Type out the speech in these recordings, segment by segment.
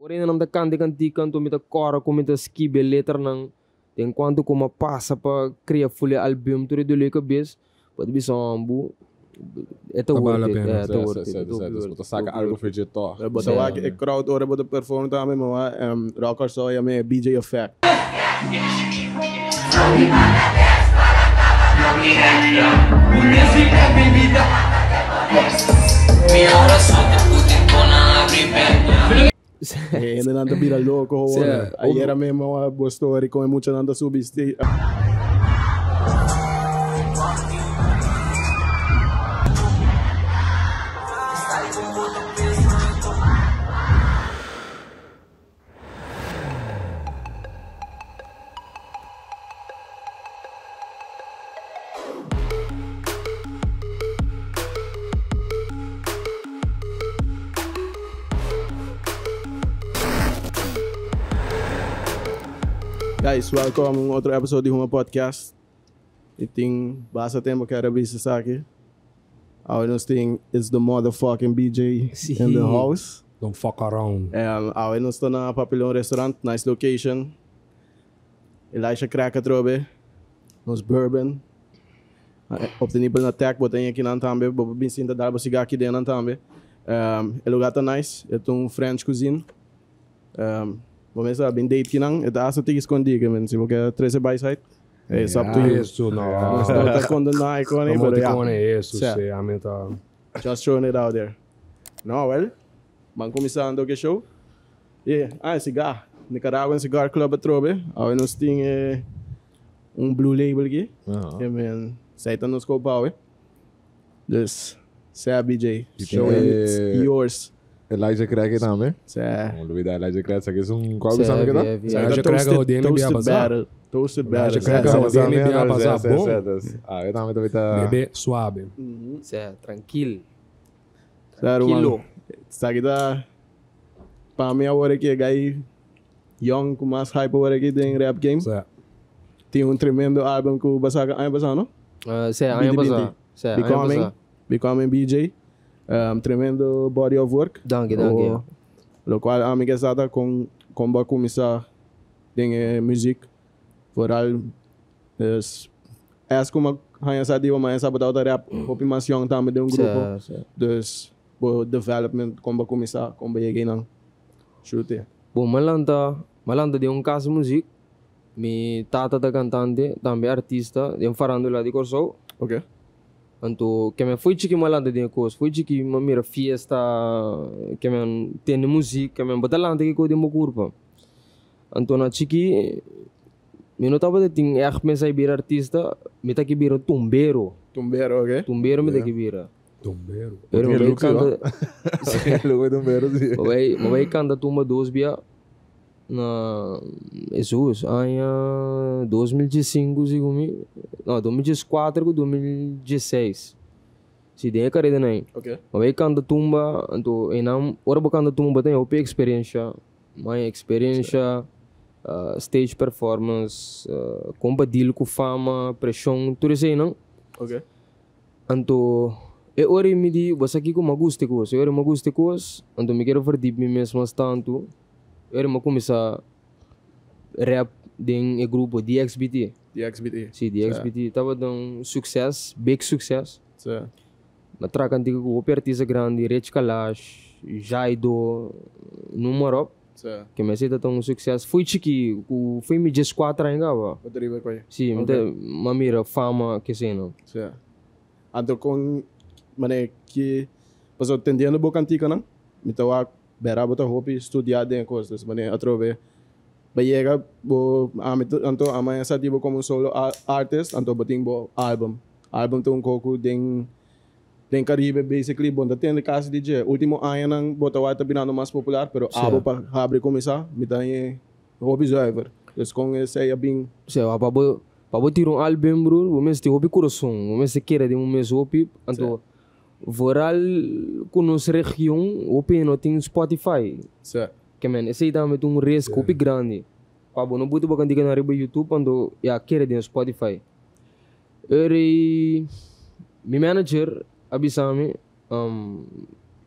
Porém, não da cantican, tu me da cora, como da skibe letra não. Enquanto como passa para criar folha album, tu reduz a cabeça, pode vir só ambu. É tão vale a worth it. pena. É tão worth it. Certo. Bota saca algo feito to. Bota lá que crowd ora bota perform também, mas rocker só é me BJay afecta. Ainda não anda vira louco, aí era mesmo uma boa história com muita não anda subiste. Guys, welcome a outro episode de HUMA podcast. E tem bastante tempo que era visto isso aqui. Our next thing is the motherfucking BJay in the house. Don't fuck around. Our next na Papillon Restaurant, nice location. Elisha Cracker trobe. Nos bourbon. Op de nível na tech, botem aqui na tambe. Bobo bem sinta dar para aqui dentro na tambe. O lugar tá nice. É um French cuisine. Vamos ver, bem date que não, é da asa tem escondido, mas se você 13 by site, é isso up to you. Isso, não. Não está condenado com ele, Vamos mas com isso, se a meta. Just throwing it out there. No, well, vamos começando o show. Cigar. Nicaragua Cigar Club a trobe. Aí nós tem blue label aqui. Que man, sai nos copau, Dus, se a BJay, show it's yours. Elijah Craig também. Não duvida, Elijah Craig, isso aqui é qual versão que dá? Elijah Craig é o DM Bia Bazar. Toasted batter. Elijah Craig é o DM Bia Bazar, bom. Eu também tô vendo. Bebê suave. Tranquilo. Tranquilo. Isso aqui dá... Para mim agora que é guy young, com mais hype agora aqui em rap game. Tem tremendo álbum que o Bazar, não? Becoming BJay. Tremendo body of work. Danke. Lo qual a mim que com ba começar tem música vooral como hanya sa di mas sa botar rap opinião também de grupo. Dus o development com ba começar com ba chegar nang chute. Bom, malanda de caso música. Mi tata da cantante, também artista, de farandula de Corso. Okay. Anto que me foi chique malanda de coisa, foi chique uma mira fiesta, que me tem música, que me batalhando que co de mo curva. Anto na chique, me não tava de ting pensar vir artista, me tá que vir tumbero, okay? Tumbero me tá que vir. Tumbero. Pero me canta. Logo tumbero sim. Vai canta tumba dos bia na Jesus, ano 2005 sigumi, não, 2004 2016. Se tem carreira nem. Okay. Mas quando tumba, então enam, ora quando tumba tem outra experiência, mais experiência, stage performance, combatir com fama, pressão, tudo isso aí não. Okay. Então ora me di, você aqui como gosta coisa, ora me gosta coisa, então me quero ver me mesmo tanto. Eu me começar rap em grupo DXBT. Sim, DXBT. Tava dando sucesso, big sucesso. Na traca antiga com o artista grande, Rich Kalash, Jaido, número. Que me aceita tão sucesso. Foi chique, foi me 4 ainda. Sim, uma mira fama que sei não. Então com mané que passou tendendo boca antiga não? Então bera bota hopi estudar de coisas, mas atrove. Bayega bo anto amanhã sa tipo como solo artist, anto boting bo album tem coco den Caribe basically bom da tem casa DJ. Último ano nang bota wa tá binando mais popular, pero abo pa abre começar, me tem hobby driver. Dus com esse aí bem. Para tirar álbum bro, o mês tem hobby coração, o mês quer de um mês hobby, anto Voral com nossa região, o não tem Spotify. Que man, esse aí também tem risco grande. Para não botar para cantar na YouTube, quando já quer de Spotify. Meu manager, abisame,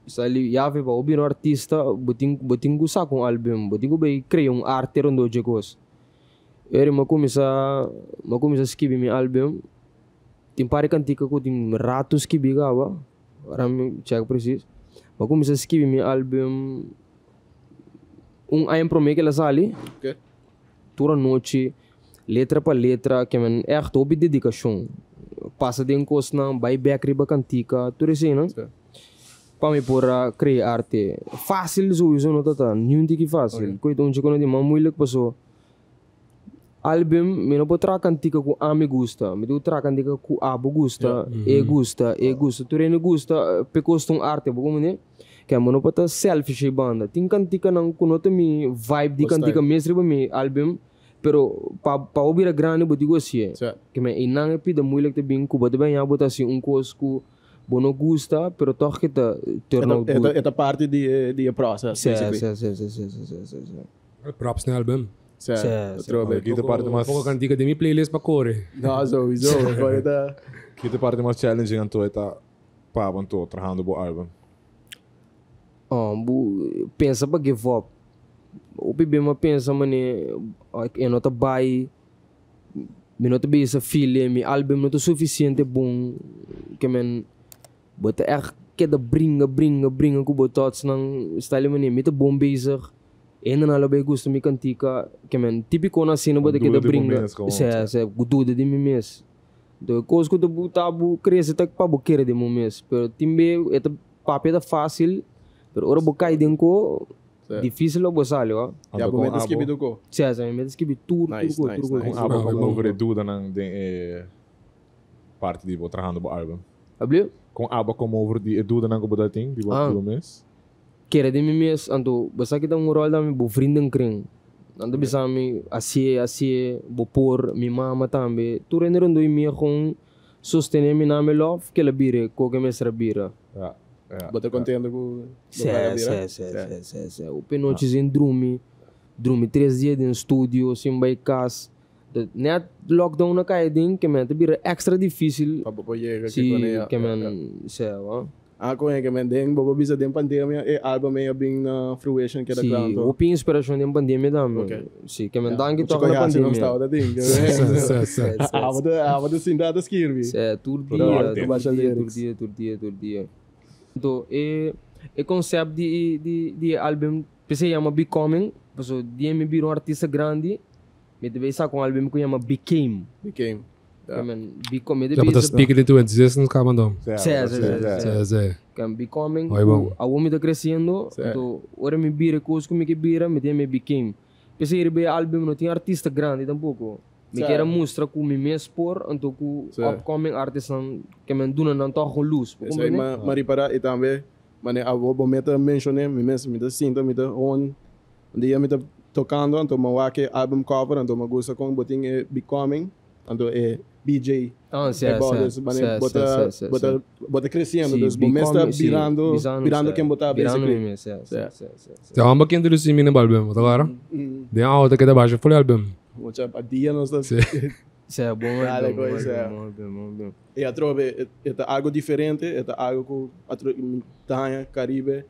Sali ya ve ba obi no artista boting gusa com album, boting be criar arte rondo de coisa. Ere ma começa a escrever meu álbum. Tem pare cantica que tem ratos que bigava. Ram check preciso. Ma começa a escrever meu álbum. Ano promete que ela sali. Okay. Toda noite, letra para letra, que é echt op dedicação. Passa de coisa na vai back riba cantica, tudo assim, não? Para me pôr a criar arte. Fácil isso não tá, nenhum que fácil. Coisa onde quando é mais muito passou. Album, me não pode trazer cantica que a me gusta, me do trazer cantica que a bo gusta, gusta. Tu não gusta, pecosta arte, como né? Que a não pode selfish banda. Tem cantica não conota me vibe de cantica mesmo para me álbum, pero pa ouvir a grande bo digo assim. Que me inang é pida muito que bem cuba de bem a botar assim coisa que bo não gusta, pero toch que tá torna good. Esta parte de processo. Props no album. Aqui te parte mais... Pouco cantiga de minha playlist para correr. Não, sowieso. Aqui te parte mais challenging então é tá pá, bom tô trabalhando no álbum. Pensa para give up. O bebê me pensa mané, eu não tá bem, me não tá bem essa filha, meu álbum não tá suficiente bom, que men, bota que da bringa com botots não style mané, me tá bom bezig. Ainda não ela bem gosta me cantica, que men, típico na cena bota que da bringa, se gududa de mim mesmo. Do coisa que tu botar cresce tá para boqueira de mim mesmo, pero timbe é papel da fácil. Pero ora bokai denko difícil lo bosali ó. Ya bo metes que biduko. Sim, metes que tudo. Nice. Abo como over dúvida nang de parte de bo trabajando bo álbum. Abriu? Com abo como over de dúvida nang bo dating, de bo tudo mês. Quer de mim mês ando, basta que dá rol da me bo vrienden kring. Ando bisa me assim bo por mi mama também. Tu renderondo e minha com sostener mi name love que la bire, ko que me será bira. Bota contendo com o penoitezinho drume 3 dias no estúdio, assim vai casa. Net lockdown na caia din que mente bira extra difícil. Que men Ako que men den bobo bisa den pandemia e album meio bem na fruition que da canto. O pin inspiração den pandemia da. Sim, que men dangue toca na pandemia. Não está da ding. Ah, vou sim dá escrever. Tudo dia. Então, o conceito de álbum, pensei chama Becoming, porque dia me virou artista grande, me deve estar com um álbum que chama Became. Já pode speak it into existence, cara, mandou. Becoming, a homem está crescendo, então, agora me vira coisa como que vira, me tem Became. Pensei que o álbum não tinha artista grande tampouco. Me quero mostrar que me mesmo por, então que upcoming artist que me duna não toca com luz. Sei, mas para e também, mas a vou meta mencionar, me mesmo me sinto me on, dia me tocando, então me vai que album cover, então me gosta com botin é Becoming, então é BJay. Bota crescendo, então me está virando quem botar basically. Então vamos aqui entre os cima no álbum, tá claro? De a outra que da baixa foi o álbum. Mucha dia nós está. É bom, bom. E a trove é algo diferente, é algo que a Caribe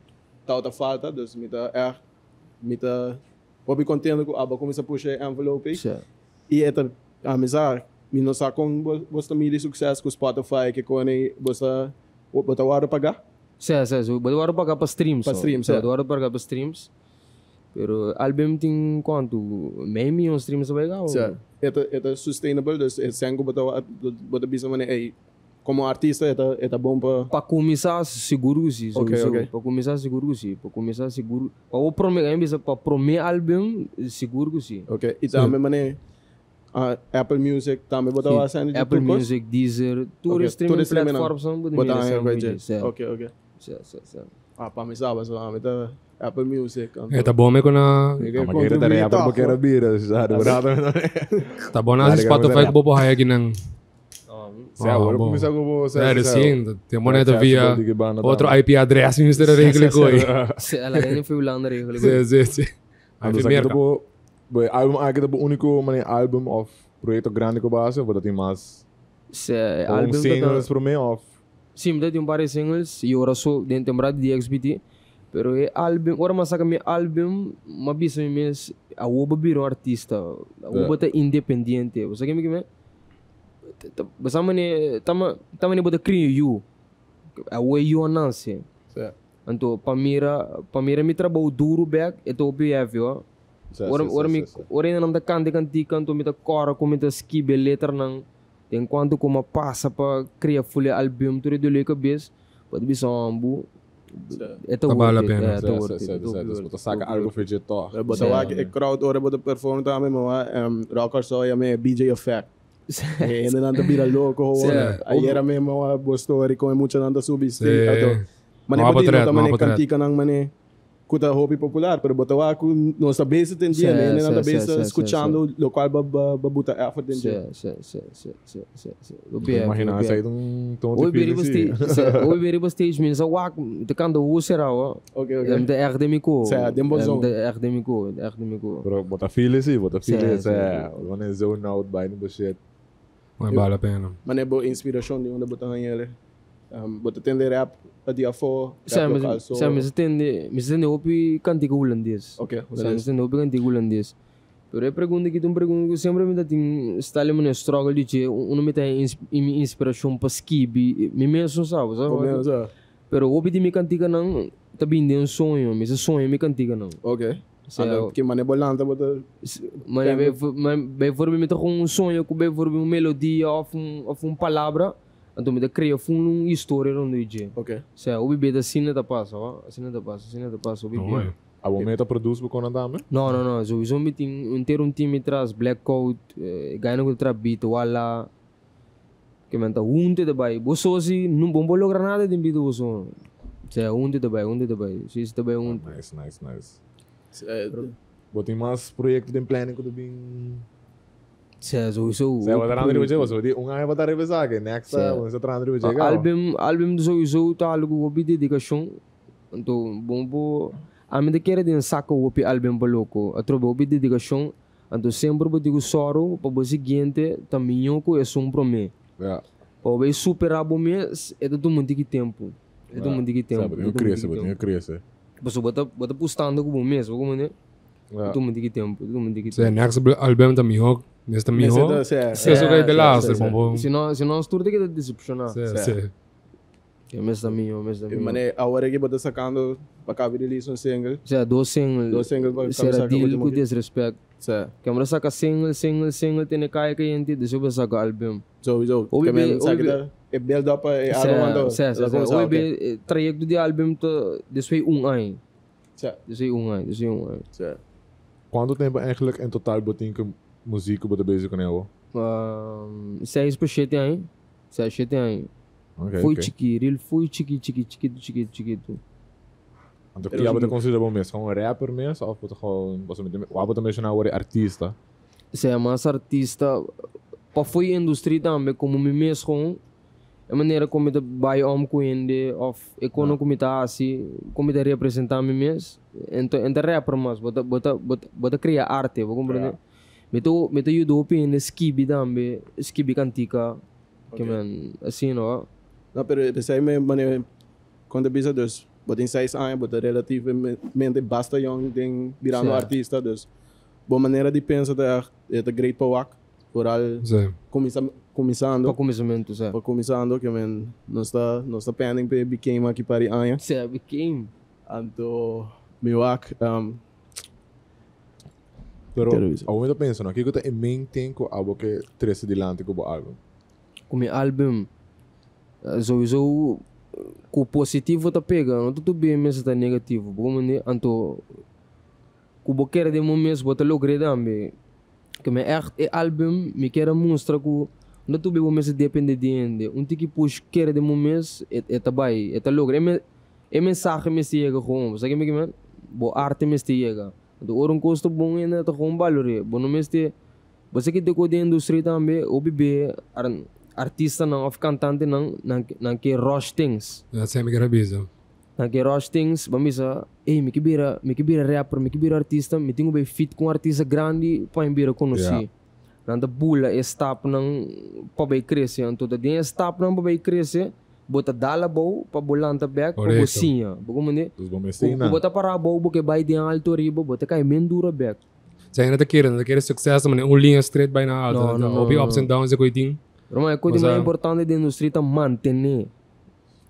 tá falta, então me tá Bobby contendo com aba começa a puxar envelope. E é a amizade, me não sabe como você me de sucesso com Spotify que quando você bota hora pagar. Sim, bota hora pagar para streams. Bota hora pagar para streams. Pero album tem quanto? Meio milhão de streams vai ganhar. É sustainable, é sempre bota bisa mané como artista é bom para começar seguro sim. Para começar seguro sim. Para começar seguro. Para o primeiro álbum seguro sim. Ok. E também mané Apple Music também bota lá sendo Apple Music, Deezer, tudo streaming platforms são botar Ok. Para mim sabe só Apple Music. Tá bom me com a maquera da Apple porque era bira, já tá bom na Spotify que bobo hai aqui nang. Agora começar com você. Sim, tem moneda via outro IP address ministério regle coi. Ela nem foi lá na regle. Sim. A primeira álbum aqui é o único álbum of projeto grande que base, vou ter mais. Álbum singles para mim off. sim, me tem vários singles e ora só dentro temporada de XBT. Pero é álbum, ora mas saca meu álbum, uma bisa mes a oba biro artista, a oba tá independente. Você que me basta mane tama bota crio you. A way you anance. Certo. Anto pamira mi trabalho duro back eto OPF yo. Ora ainda não tá canti canto mi tá cora como tá skibe letra nang enquanto como passa para criar folha álbum tudo de leca bes pode be sambu. Vale a pena. Bota saca algo feito to. Bota lá que crowd ora bota perform também mas rocker só é me BJay effect. Ainda não tá vira louco. Aí era mesmo uma boa story com muita nada subir. Mane pode não também cantica nang mane kuta hobby popular, pero bota lá com nossa base tem dia, né? Não tá base escutando local babuta effort tem dia. Imagina sair um tom de Oi beri stage means a walk te kando o será o. Okay. De academico. Certo, dem bozão. De academico. Pero bota filha sim, one zone out by no shit. Mas vale a pena. Mane bo inspiração de onde botar ele. Bota tender rap a dia for. Mas tende opi cantiga holandês. Okay. Mas tende opi cantiga holandês. Pero é pergunta que sempre me dá style mane struggle de che, me tem inspiração para skibi, me mesmo sabe. Pero opi de me cantiga não, tá bem um sonho, mas sonho me cantiga não. Okay. Que mane bolanta bota. Mane vai for me tá com sonho, que vai for melodia of palavra. Então me dá criar uma história onde eu ok. Se o bebê da cena da passa, cena da passa o bebê. A momento produz por conta da Não. So isso me tem ter um time atrás black coat, ganha com outra beat, wala que me tá unte da bai. Você assim não bom lograr nada de beat você. Se unte da bai. Se isso também unte. Nice. Botem mais projeto de planning que do bem. So what andere budget was di unga ba tare besa ke next one sa andere budget ga album so tá algo obi dedicação então bom a mim de querer de saco obi album baloko atrobo obi dedicação então sempre bo digo soro para o seguinte também ko é um promê para o superar bom mês é do mundo que tempo eu cresce você bota postando com bom mês como né do mundo que tempo next album também nesse também se isso que é de lá se não tudo que decepcionar é mesmo também mane agora que bota sacando para caber release single dois singles será deal com desrespeito câmera saca single tem que gente deixa eu sacar album so que saca é build up é álbum o trajecto de álbum desfei ano quanto tempo eigenlijk in totaal botin que música bota bezig com ela 6 para 7 anos 7 anos foi chiquito então que você considera bom mesmo um rapper mesmo ou você mesmo na hora artista se é mais artista para foi indústria também como me mesmo a maneira como eu vai com ele ou como tá assim como eu representar me mesmo então rapper mas bota criar arte vou compreender Meto yudo pin skibi dambe skibi cantica que man assim não pero pensei me mane quando bisa dos botem 6 anos bota relativamente basta young den virando artista dos boa maneira de pensar é great power por al começando para começando que man não está pending para became aqui para anos became anto miwak pero ao momento penso no que eu tenho main thing com algo que trece dilante com o álbum com o álbum so com positivo tá pegando tudo bem mas tá negativo como né anto com o querer de momentos bota lograr também que me álbum me quer mostrar que não tudo bem momentos depende de ende tiki push querer de momentos tá bem tá lograr é mensagem me chega com sabe que me bo arte me chega do orang custo bom ainda tá com valor bom no mês você que deco de indústria também o bebê artista não of cantante não que rush things assim me grabisa não que rush things vamos me que bira rapper me que bira artista me tenho bem fit com artista grande para bira conhecer não da bula stop não para bem crescer então da dia stop não para bem crescer bota dala bom para bolanta back para Correto. bocinha. Bogumane. Dus bom ensina. Bota para bom porque vai de alto riba, bota cai mendura back. Zijn dat keren succes, maar een linha straight bijna alta. No, Op je ups and downs, ik weet niet. Roma, coisa mais importante da indústria é manter.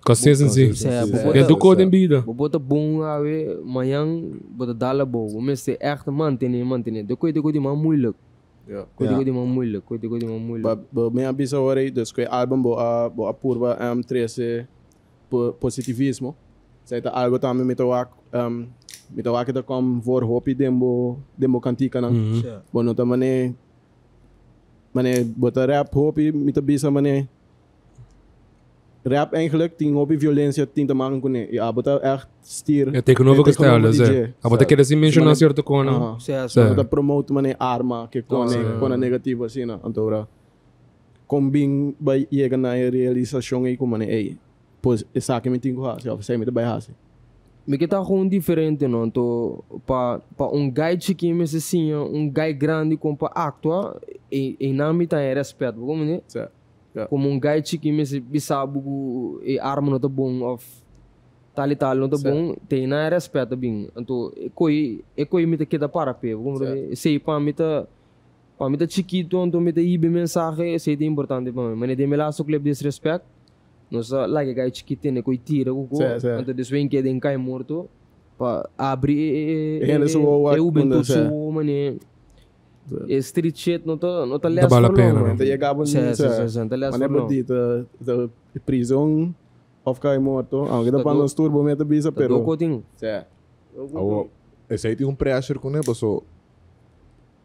Consistency. É do code em Bida. Bota bom awe, manhã bota dala bom. Mas é echt manter. De coisa mais moeilijk. Coisa mais moeilijk. Minha ambição agora é que o álbum boa purva M13 Positivismo. Sei tá algo também me toa que tá com vor hopi demo cantica não. Bom não tá mané bota rap hopi me tá bisa mané rap eigenlijk tem hopi violência tem te maken com ele. Ja, bota echt stier. É tegenover gesteld, é. A bota querer se mencionar certo com não. Bota promote mané arma que com a negativa assim não. Então combin vai chegar na realização aí com mané ei. Pois exatamente tenho que fazer, você me dá bem Me que tá com diferente não, então para guy chiquinho assim, guy grande como para actua e na me tá respeito, como né? Como guy chiquinho me sabe e arma não tá bom of tal não tá bom, tem na respeito bem, então coi me tá que dá para pé, como sei para me tá chiquito, então me tá ibe mensagem, sei é importante para mim, mas de me lá só clube desrespeito. Nossa, lá que gai chiquitine coi tira o então desvém que den cai morto para abrir o bento su mane street shit não tá less vale a pena então chegava mane bodita da prisão of cai morto alguém tá para turbo meta bisa pero do coting Esse aí tem pressure com ele, so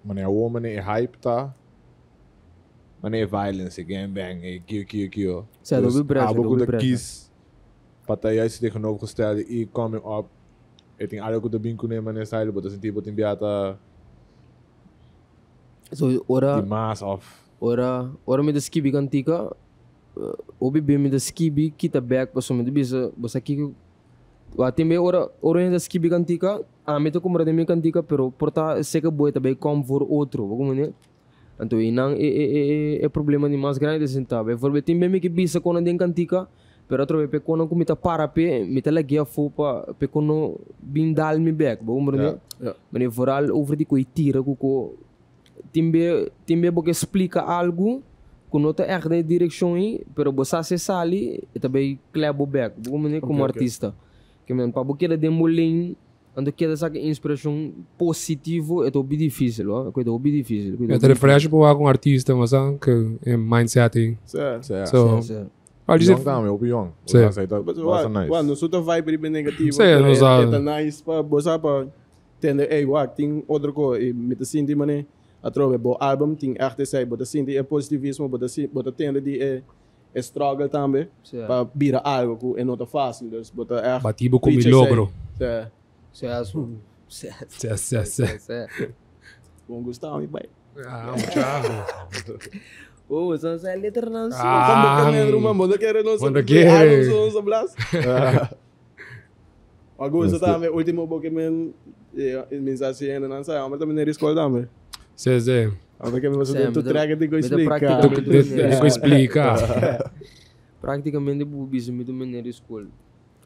mane a woman é hype tá. Mane violence, gangbang, kio. Certo, Dus pressure, abo do que kies partijen se tegenovergestelde e coming up. Ik denk alle goede bing kunnen mane style, but assim tipo tem biata. So ora Die mass of. Ora me da skibi cantica, obi bem me da skibi kita back para some de bisa, você aqui até ora da skibi cantica, a me to como de me cantica, pero porta seca boa também como for outro, como né? Então, inang é problema de mais grande assim, tá? Por exemplo, tem bem que bisa quando tem cantica, pero outro vez quando eu me tá para pé, me tá legia fupa, pe quando bindal me back, bom, né? Mas foral over de coi tira com timbe porque explica algo quando tá errado na direção aí, pero você se sali e também clabo back, bom, né? Como artista, que men para porque ele demolin ando que essa inspiração positivo é bem difícil, ó, coisa bem difícil. É ter fresh para com artista, mas que é mindset aí. So, Al dizer também, o pior. Quando só tá vibe bem negativo, é nice para você para entender, ei, tem outra coisa, e me tá sentindo mané, atrove bo álbum tem arte sai, bota sentindo é positivismo, bota tende de struggle também, para virar algo que não tá fácil, dus bota arte. Batibo com milagro. Certo. Bom Gustavo, me vai. Oh, são as letras não são. Como que lembro, mano? Não quero não saber. Não são blas. Agora também, último pouco men mensagem ainda não sai, mas também na escola também. Sim. Porque você tu traga de explicar. Praticamente o bicho me do na escola.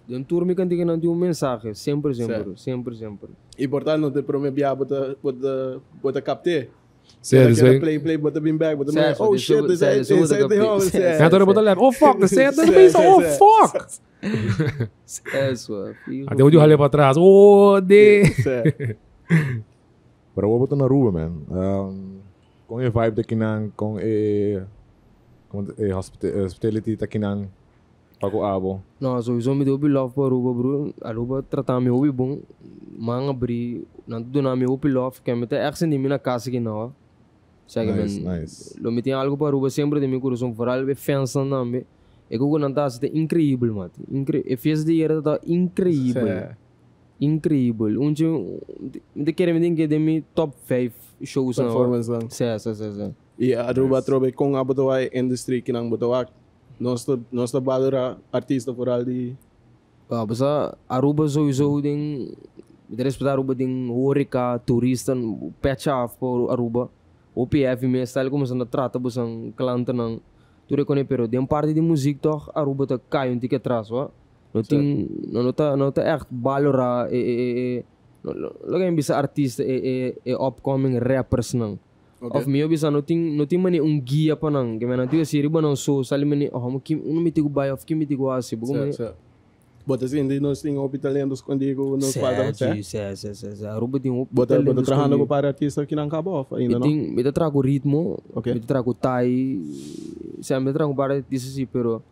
De turma que não tem mensagem, sempre. Importante não ter problema, bota captar. Sério, play, bota beam back, bota mais. Oh shit, this is the home. Agora bota leve. Oh fuck, this is the oh fuck. É só. Até onde eu olhei para trás. Oh, de. Para o botar na rua, man. Com a vibe daqui não, com a hospitality daqui não. Pago abo. Não, sowieso me deu love para Aruba, bro. Aruba tratar me ouvi bom. Manga abri, não tudo na me ouvi love, que me tá ergens em minha casa aqui não. Sabe Nice. Lo me tem algo para Aruba sempre de meu coração foral, é fãs também. É que o não tá se incrível, mano. Incrível. É fez de era tá incrível. Incrível. De querer me que de mi top 5 shows na performance lang. Sim. E Aruba trobe com a botoa industry que não botoa. Nós trabalhamos artista por ali. Basta Aruba sowieso din respeitar Aruba din horeca, turista, patch off por Aruba. OPF me style como se trata busang klante nang Tu reconhece, pero de parte de música toch, Aruba tá cai um tique atrás, ó. Não tá echt valorar logo em bisa artista upcoming rappers não. Of me bisa não tem mani guia para não, que mena tu siri ba não so, sali mani oh que não me tigo buy of que me tigo assim, bugo Bota assim, nós tem talentos contigo no quadro, Aruba tem bota trabalhando para artista que não acabou ainda não. Me trago ritmo, me trago tai, se me trago para artista sim, pero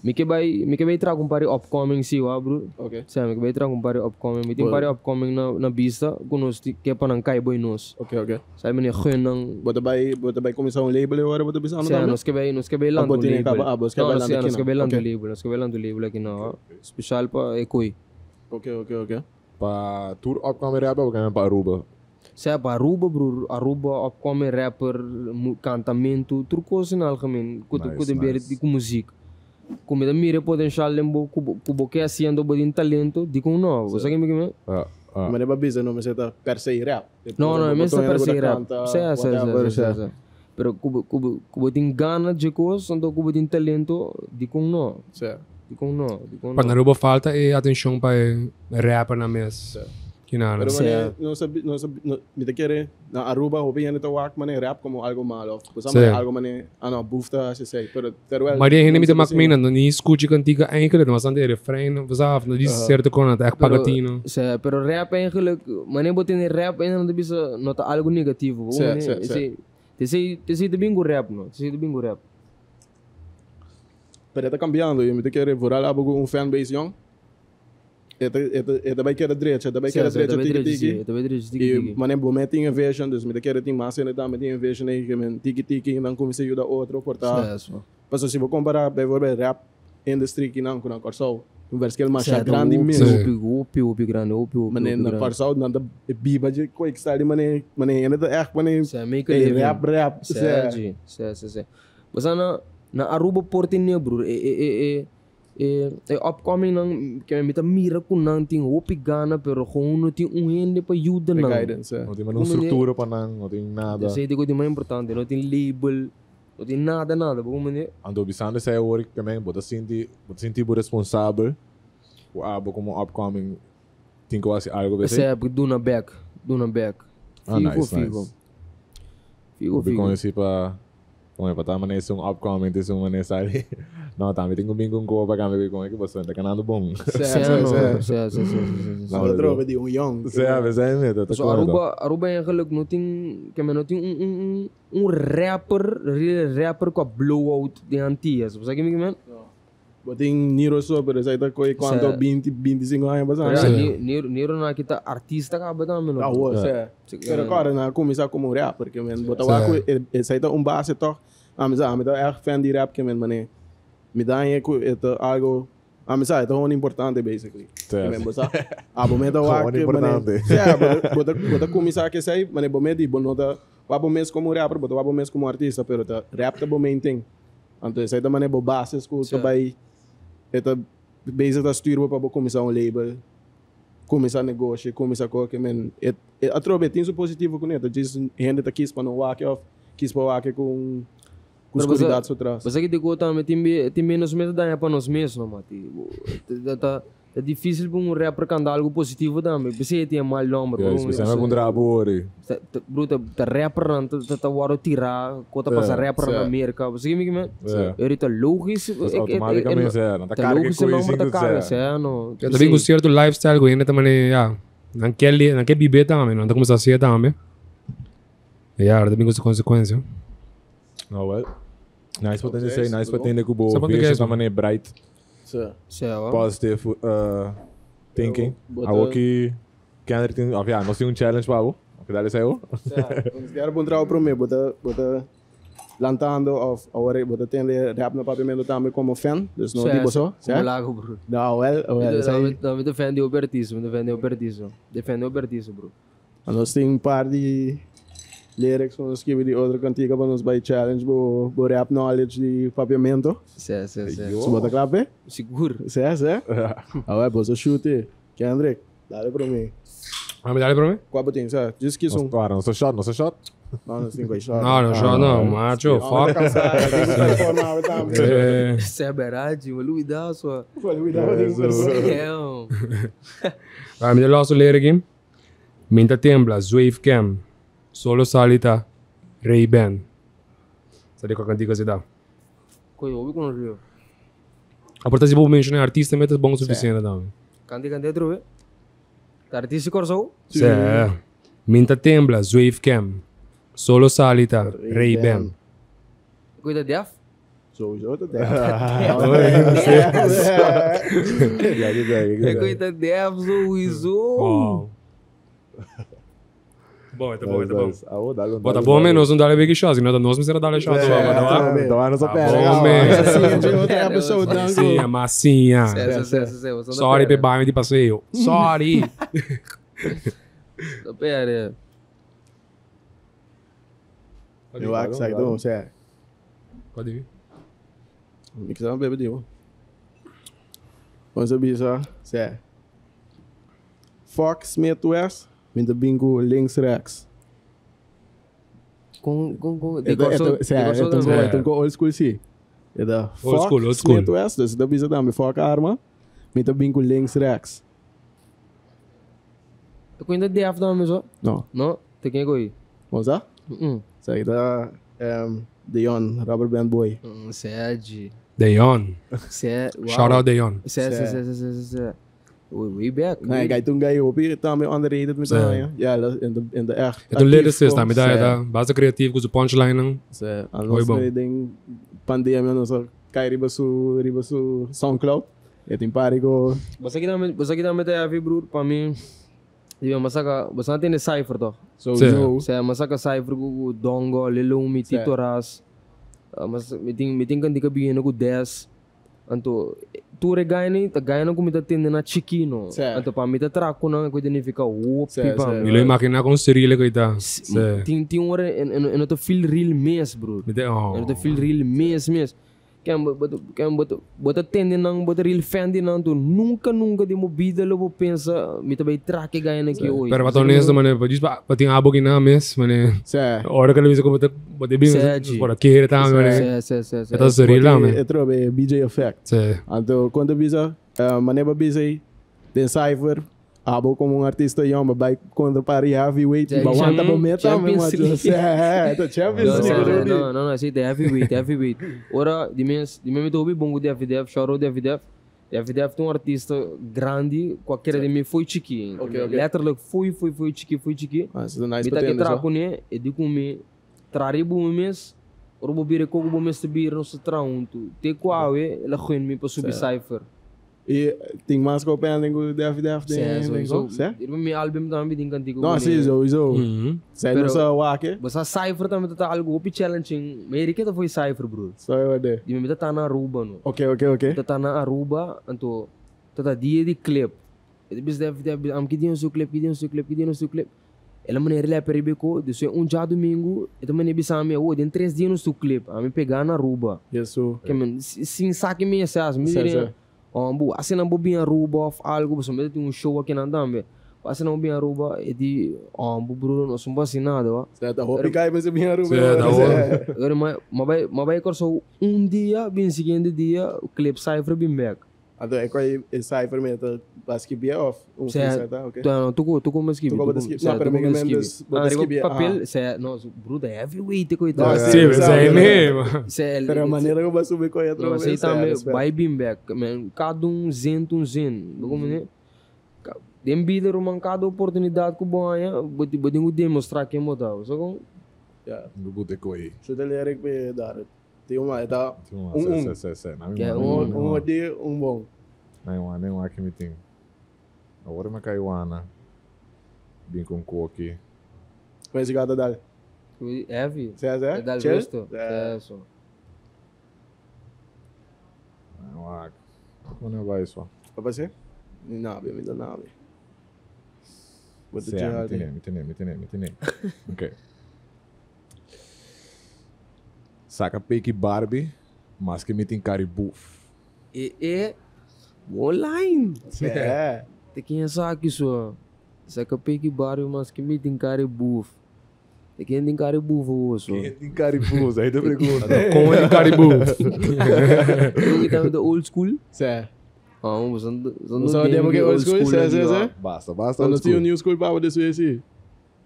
me que vai trago para upcoming sim, bro. Se me que vai trago para upcoming, me tem para upcoming na vista, conosco que para não cai boi nos. Sai me gunang bota vai começar label agora, bota bisa não nós que vai lá no label. Nós que vai lá no label aqui não, especial para ecoi. Ok. Pa tour upcoming rapper ou para Aruba? Saya para Aruba, bro. Aruba upcoming rapper, cantamento, tudo coisa em algemeen. Kudo ver de música. Como da mira potencial lembo kubo que haciendo bodin talento, digo não. Você que me que mas não é bisa não, mas é per se rap. Não, é mesmo per se rap. Sim. Pero kubo tem gana de coisa, então kubo tem talento, digo não. Digo não. Para na Aruba falta atenção para rapper na mesa. Pero não sabe, me te quer na Aruba opinião de work mané rap como algo malo. Pues algo mané, não, bufta se sei, pero terwel. Maar die niet te maken dan niet Scuche cantiga eigenlijk, maar dan de refrein, vanaf dat is certo con het echt pagatino. Sim, pero rap eigenlijk, mané botin rap ainda não bisa nota algo negativo. Sim. Te sei de bingo rap, não? Te sei de bingo rap. Pero está cambiando, e me te quer vorar algo fanbase young. Eta vai querer direita, tiki-tiki. Mas nem bom tem invasion, dus me querer tem massa ainda também tem invasion aí que men tiki-tiki não comecei a ajudar outro portar. Mas se vou comparar, vai ver rap industry que não com a Corsol, conversa que ele mais grande mesmo. Opio grande. Mas na Corsol não da biba de coisa que está ali, mas ainda é que mas rap. Sim. Mas na Aruba portinho, bro. Upcoming nang que me mira com não tem opigana, pero com não tem ende para ajuda não. Não tem uma estrutura para não tem nada. Sei digo de mais importante, não tem label, não tem nada, bom mané. Ando bisando sai work também, bota sentir responsável. O abo como upcoming tem quase algo bem. Sei do na back. Figo. Conheci para para também é upcoming, é uma série. Não, também tem um gol para câmera com que você está canando bom. Sim. Não droga de young. Sim, mesmo. So Aruba eigenlijk não tem rapper com blowout de antigas. Você que me que Boting Niro so, pero sa ita ko quanto 20, 25 anos basta. Niro na kita artista ka ba também não? Pero agora na começar como rap, porque men bota wa ko sa ita base to. Amizade, me dá é fan de rap que men mané. Me dá é algo amizade, é muito importante basically. Men bota momento wa que mané. Bota começar que sai, mané momento e bonota wa mês como rapper, bota wa mês como artista, pero rap tá bom thing. Então sa ita mané bo base school to by eta bezig dat sturen para começar label, começar negócio, começar qualquer men. Atrobe tem isso positivo com ele, diz gente tá quis para não walk off, quis para walk com qualidade atrás. Mas aqui de gota me tem menos medo da para nós mesmos, mati. É difícil para rapper cantar algo positivo também. Você tem mal número. Você não encontra abore. Bruta, rapper não tá waro tirar, cota passar rapper na América. Você que me é logisch. Automaticamente não tá carga coisa não. Eu também gostei do lifestyle com ele também, naquele bebê também, não tá começando a ser também. Também gostei consequência. Não, well. Nice potente que o boa vision também é bright. Positive thinking. Algo que Kendrick tem, nós temos challenge para o que dá saiu. Quero bom trabalho para mim, bota lantando of agora bota tende rap no papel também como fan, dus não digo só, certo? Não, não defende o Artista, defende o Artista, bro. Nós temos par de lyrics que nós escrevemos de outra cantiga para nos by challenge bo rap knowledge de papiamento. Sim. Você bota clave? Seguro. Sim. Agora você chute. Kendrick, dá para mim. Ah, me dá pra mim? Qual botinho, sabe? Diz que são. Não, não sou shot. Não, assim, vai shot. Não, shot não, macho, fuck. Isso é verdade, mas Luís dá só. Ah, me dá logo ler aqui. Minta tembla, wave cam, solo salita, Ray-Ban. Sabe qual cantiga se dá? Coisa, ouvi com o Rio. A porta se vou mencionar artista, mas é bom o suficiente também. Cantiga outro, velho. Artista corso? Sim. Minta tembla, wave cam, solo salita, Ray-Ban. Coisa de af? Sowieso, dat Coisa de af, sowieso. Bom, tá bom, tá bom. Dá Bota bom menos, não dá a big shot, não nós não dar a shot. não sou pera. Massinha. Sorry, bebê, de passeio. Sorry. Pera. Eu acho que sai do sério. Pode vir. Mixar uma bebida. Vamos subir só, sério. Fox Smith West, minta bingo links rex. Com old school sim. É da Old school. Smith West, dus dat bisa dan foc arma, minta bingo links rex. Com ainda de af não mesmo? Não. Não, tem quem aí? Vamos lá? Sai da Dion Rubber Band Boy. Sede. Deon. Wow. Shout out Deon. Way back. Nee, ga je toen ga je op hier, dan met andere reden met mij. Ja, in de echt. Het lyricist, tá? Me dá, base criativo com o punchline. Anders ding pandemia não só cai riba su SoundCloud. E tem parigo. Você aqui também tem a ver, bro, para mim. Diba, masaka, basta natin cipher to. So, saya masaka cipher ko dongo, lilumi, titoras. Mas meeting kan di ka bigyan ako 10. Anto, ture gaya na kumita tindi na chikino. Anto pa mita track ko na ko identifica pipa. Milo yung makina kong sarili ko ita. Ting ora ano to feel real mes, bro. Ano to feel real mes. Kaya bota tende nang bota real fan din nang tu nunca di mo bida lo pensa mita bay track gaya na ki hoy. Pero pato honesto mane pating abo gina mes mane. Ora ka luisa ko bota bing por aqui tá mane. Ito sarili lang mane. Ito be BJay effect. Anto quando bisa maneba BJay den cipher abo como artista yoma by contra pari heavyweight bawanta bo meta Champions League. To Champions League. No, assim the heavyweight. Ora di me to obi bongo de FDF, choro de FDF. FDF tem artista grande, qualquer de me foi chiqui. Letterlijk foi chiqui. Nice Bita que trapo ne, e di come traribo mes, ora bire coco bo mes te bir no se traunto. Te quawe, ela goin me para subir cipher. E tem mais que eu penso de FDF so meu álbum também tem cantigo. Não, sim, so. Sai no seu wake. Mas a cipher também tá algo opi challenging. America tá foi cipher, bro. So eu de. E me tá na Aruba no. Ok. Tá na Aruba, então tá dia de clip. E depois deve am que dia no seu clip. Ela maneira lá peribeco, de ser dia domingo, e também ne bisame o den 3 dias no seu clip. A me pegar na Aruba. Isso. Que men sim saque me essas, me diria. Assim não bobinha Aruba of algo, você me tem show aqui na Dambe. Assim não bobinha Aruba e de Bruno não são vacinado, ó. Certo, roupa cai mas bobinha Aruba. Agora mas vai corso dia, bem seguinte dia, o clip cipher bem back. Então é qual é cipher meta, mas que be off. Certo, então tu como esquive. Não, pero mega menos, papel, não, bruda é heavyweight coitado. Sim, é mesmo. Pero a maneira que eu vou subir com a outra vez. Não, sei também, vai bem back, cada zen. Como né? Dem bida rumang cada oportunidade que banha, bodinho demonstrar que é modal. Só com no boteco aí. Deixa eu ler aqui dar. Tem uma tá um bom. Nem um aqui me tem. Agora me caiu Ana. Bem com coque. Mas chegada dali. Heavy. É dal resto. Isso. Como vai isso? Para você? Não, me dá nada. Me tem. Ok. Saca peque Barbie, mas que me tem caribou. Online. Tem quem sabe isso. Sa kapeki barrio mas que me tem cara buf. E quem tem cara buf osso. Quem tem caribu? Aí tu pergunta. Como é caribu? Ele tá da old school? Sé. Ah, você não Sabe o que é old school? Sé. Basta Não tinha new school para poder assim.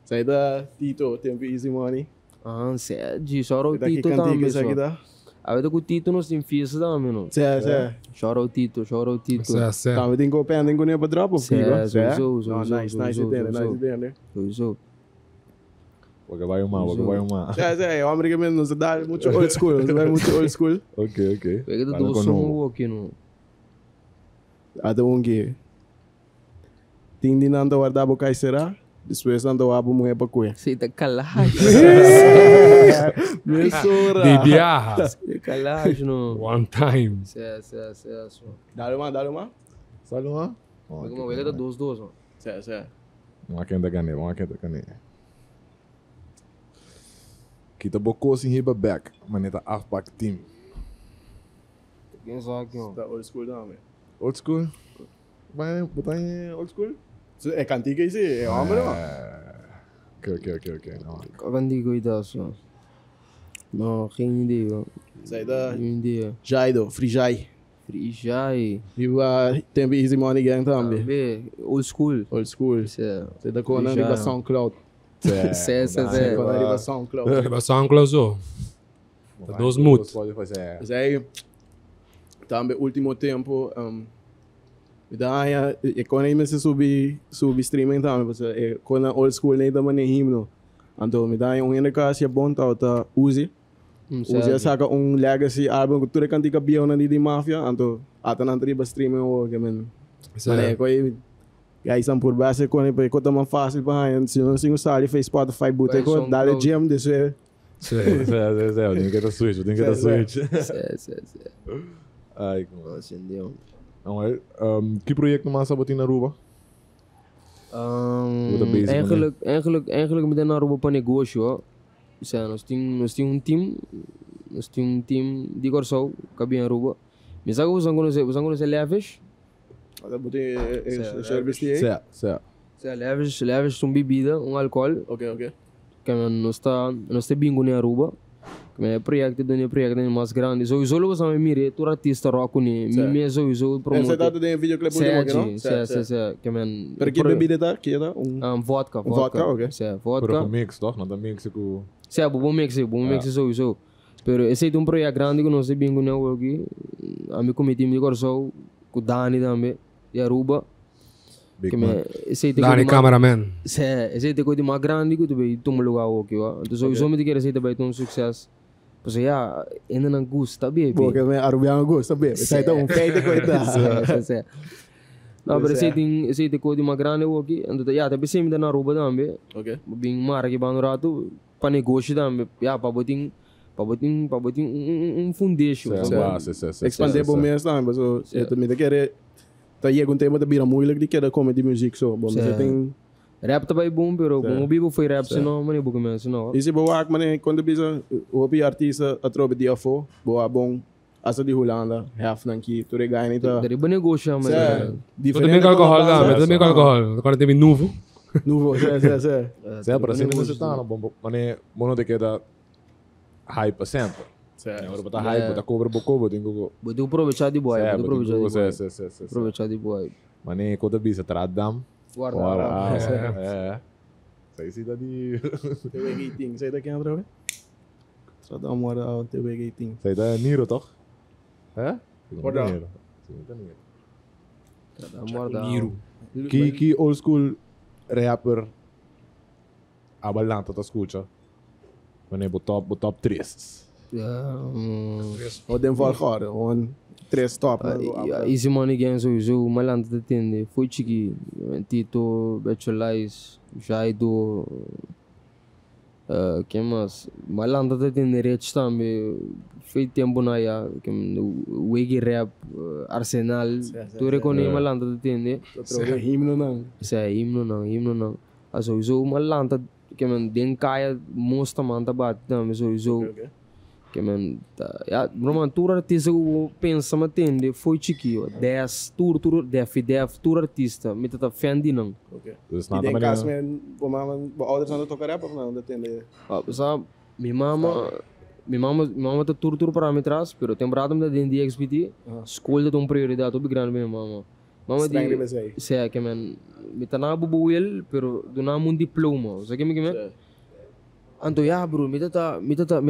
Sai da Tito, tempo easy money. Ah, sé, de chora o Daqui Tito também. cantiga, isso aqui dá. A verdade que o Tito nós tem fiesta também, não? Sé. Chora o Tito. Tá, mas tem que open, tem que ir para drop o filho. Sé. Nice ideia. Sowieso. Porque vai uma. Sé, o americano nos dá muito old school, nos vai muito old school. Ok. Pega do doce aqui, não? Ada que tem de não guardar a boca será? Depois não há uma época com ele. Você tá calado. Mesura. De biarra. Calado, não. One time. Sé. Dá uma. Sabe uma? Pega da doce, mano. Sé. Vamos aqui ainda ganhei. Kita bocou assim riba back. Maneta halfback team. Quem sabe aqui, ó. Tá old school não, velho. Old school? Vai botar em old school? É cantiga isso, é homem, não? Ok. Não. Kapan di ko itaso? No, hindi ko. Sai da Hindi. Jaido, Free Jai. Free Jai. Riba tempo easy money gang também. Be, old school. Old school. Sé. Sai da kona Free riba Jai. SoundCloud. Sé. Kona riba SoundCloud. Riba SoundCloud zo. Dos mut. Sai também último tempo daí quando eu se subir streaming também porque quando old school nem também nem himno então me dá ainda que é bom tá use saca legacy álbum que tudo cantica biona de máfia então até na triba streaming o que men mas coi aí são por base quando eu conta mais fácil para se não se gostar ele fez Spotify botar com dá jam desse Eu tenho que dar switch. Sé. Ai, Acendeu. não é. Que projeto mais sabe na Aruba? Eigenlijk met een Aruba para negócio, ó. Nós temos um time de Corsol, que é Aruba. Mas agora você conhece leves? Ada botei service aí. Certo. Leves bebida, álcool. Ok. Que nós está bingo na Aruba. Que projeto mais grande. Sowieso lo você mire, tu artista rock ni, me sowieso promote. Você tá dando videoclip último, não? Sé. Que Pero que bebida tá? Que tá? Vodka, ok. Sé, Pero vodka. com mix, toch? Não dá mix com... Sé, bom mix sowieso. Pero esse é projeto grande que nós bingo na aqui. A mim cometi de Corsol, com Dani também, e Aruba. Big man. Dani cameraman. Sé, esse é coisa mais grande que tu vai tomar lugar aqui, ó. Então sowieso me dizer esse vai ter sucesso. Pues ainda não gosta, bem. Porque me Arubiano gosta, bem. Sai da feito coisa. Sé. Não, mas esse é coisa mais grande aqui. Então também sempre na Aruba também. Ok. Bem mara que bando rato para negócio também. Para botar foundation. Expandir bom mesmo também, mas eu também quero tá aí algum tema da bira muito de querer comedy music so. Bom, você tem rap também bom, pero como bibo foi rap senão, mas não começa não. Esse boa que mané quando bisa o artista a trobe dia fo, boa bom asa de Holanda, half nanki, tu regai nem tá. Dari bom negócio, mas Também com alcohol lá, também com alcohol. Agora teve novo. Sé. Para ser você tá, bom, mané, mono de que da hype sempre. Agora botar hype, botar cobra bocobo, tem que botar aproveitar de boy, aproveitar de boy. Mané, quando bisa tradam. Guarda. Sei da de Te Weg'i ting, sei da quem outra vez? Só dá uma hora te Weg'i ting. Sei da Niro, toch? Guarda. Niro. Que old school rapper abalanta ta Scuche. Mané, top 3. O den val agora, on 3 top. Esse money game sowieso, malandro te atende. Foi chiqui, Tito, Betcholais, Jaido, que mais? Malandro te atende redes também. Foi tempo na ya, que Weg'i rap, Arsenal, tu reconhece malandro te atende. Himno não. Sé, himno não. Sowieso malandro, que den kaya most manta bat também sowieso. Que man, ja, bro, tour artista que pensa mas tende foi chiquinho, 10 tour def tour artista, me tá fendi não. Okay. Dus E na tem maneira. caso mesmo, o ouders não tocar rap of não, depende. Sabe, minha mama tá tour para me traz, pero temporada me dentro de XPT, escolha de prioridade muito grande minha mama. Mama de sei que man, me tá na bubuel, pero do na um diploma, sabe que me Anto ja bro, me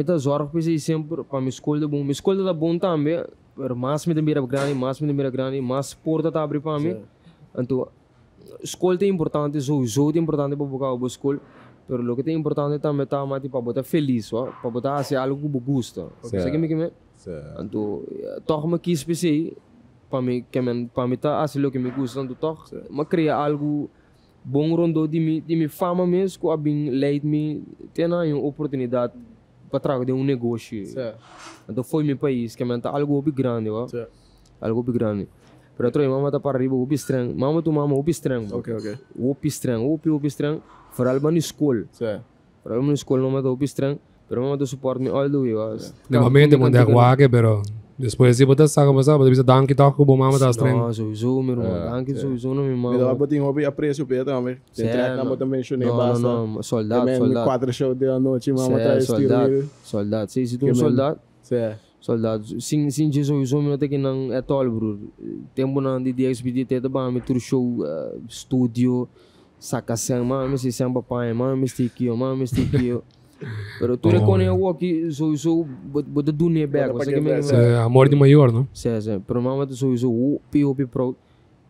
tá zorg pensei sempre para me escolha da bom também, pero mais me mira grande, mais porta tá abrir para mim. Anto escolha é importante, sowieso é importante para bocar a escolha, pero lo que é importante também tá mais para botar feliz, para botar assim algo que gosta. Sabe que me? Anto toch me quis pensei para mim tá assim lo que me gusta, anto toch me criar algo bom rondo de me fama mesmo, que abin leid me tem uma oportunidade para trazer um negócio. Então foi meu país, que é algo bem grande, algo bem grande. Pero troy mama tá para riba, estranho. Mama estranho. Ok. Estranho. Foral ban escola. Foral ban escola não tá estranho, pero mama tá suporte me all the way. De momento manda guaque, pero depois se botar saca mas sabe, bisa danke tá com bom mama tá estranho. Não, sowieso meu irmão, danke sowieso não me mama. Me dá botin hobby apreço pé também. Tem track na também mencionei basta. Não, soldado. 4 shows de noite, mama traz soldado. Se tu soldado. Soldado. Sim, Jesus, o meu que não é tolo, bro. Tempo não de DXBD teta ba me tur show studio saca sang, mama se samba pai, mama sticky. Pero tu recone o aqui sowieso bota dunia back, você que me amor de maior, não? Sim. Pero mama sowieso o pro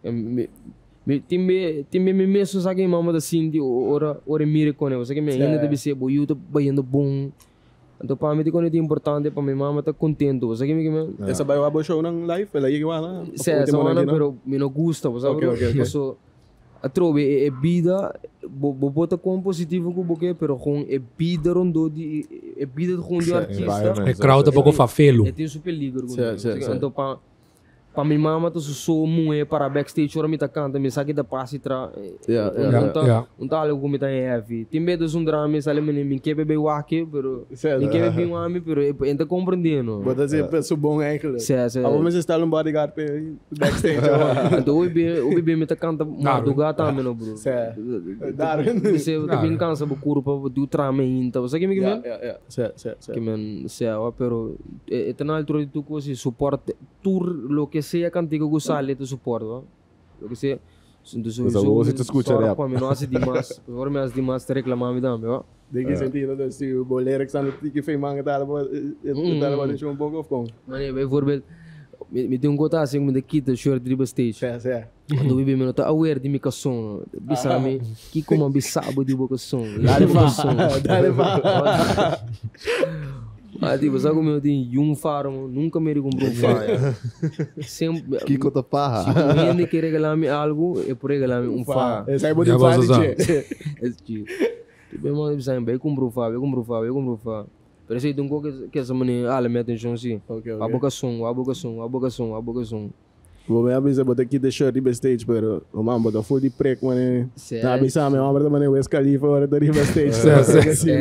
me timbe me mesmo sabe mama da Cindy ora mire com você que me ainda deve ser bo YouTube baiando bom. Então para mim é importante para minha mama tá contente, você que me essa vai o show não live, ela ia lá. Sim, pero me não gusta, você sabe? So a trove é Bida, bota com positivo com boque, pero com é Bida rondo de é Bida com de artista. É crowd pouco fafelo. É tem super liga, então para minha mama tá só muito para backstage ora me tá canta, me sabe da passe tra. Então algo como tá heavy. Tem medo de drama, sale me que bebe o aqui, pero me que bebe um amigo, pero ainda compreendendo. Bota sempre su bom ângulo. Abo mas está um bodyguard backstage. Então o bebê me tá canta madruga também, no bro. Você tá bem cansa por curva do trama então, você que me que men sea, pero é tão alto tu coisa suporte tour lo que sea contigo que sale tu suporte, lo que sea. Você te escuta rap. Para mim não hace demais, agora me hace demais te reclamar me dá, ó. De que sentido do se o boleiro que está que fez manga tá deixou pouco of com. Mano, bijvoorbeeld me tem gota assim me de quita short dribble stage. Quando o bebê me nota aware de minha som, bisa me que como bisabo de boca som. Dale fa. Ah, tipo, sabe como eu tenho um faro, nunca me comprou um faro. Sempre. Que conta parra. Se tu vende que regalar-me algo, é por regalar-me um faro. Essa é boa de faro, Tipo, irmão, eu compro um faro. Pero se tu que essa maneira, ela me atenção assim. A boca som. Vou me avisar, botar aqui de shirt de stage, pero o mano botar full de preto, mano. Tá avisando, meu amor, também o Escalifa, hora da riba stage. Sim.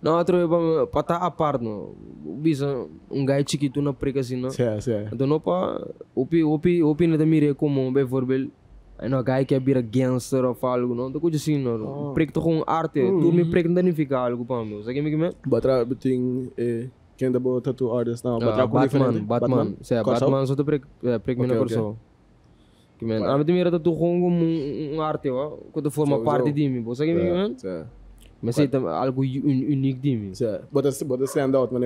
Não, para estar a par, não. Bisa gajo chiquito na prega assim, não. Então não para o não mire como bijvoorbeeld een gajo que vira gangster of algo, não. Então coisa assim, não. Prega com arte, tu me prega não fica algo para mim. Sabe que me? Batra beting quem da boa tattoo artist não. Batra Batman. Batman só te prega me na corso. Que men, a mim mira tattoo como arte, ó. Quando forma parte de mim, sabe que me? Mas é algo único de mim. Bota stand out, mas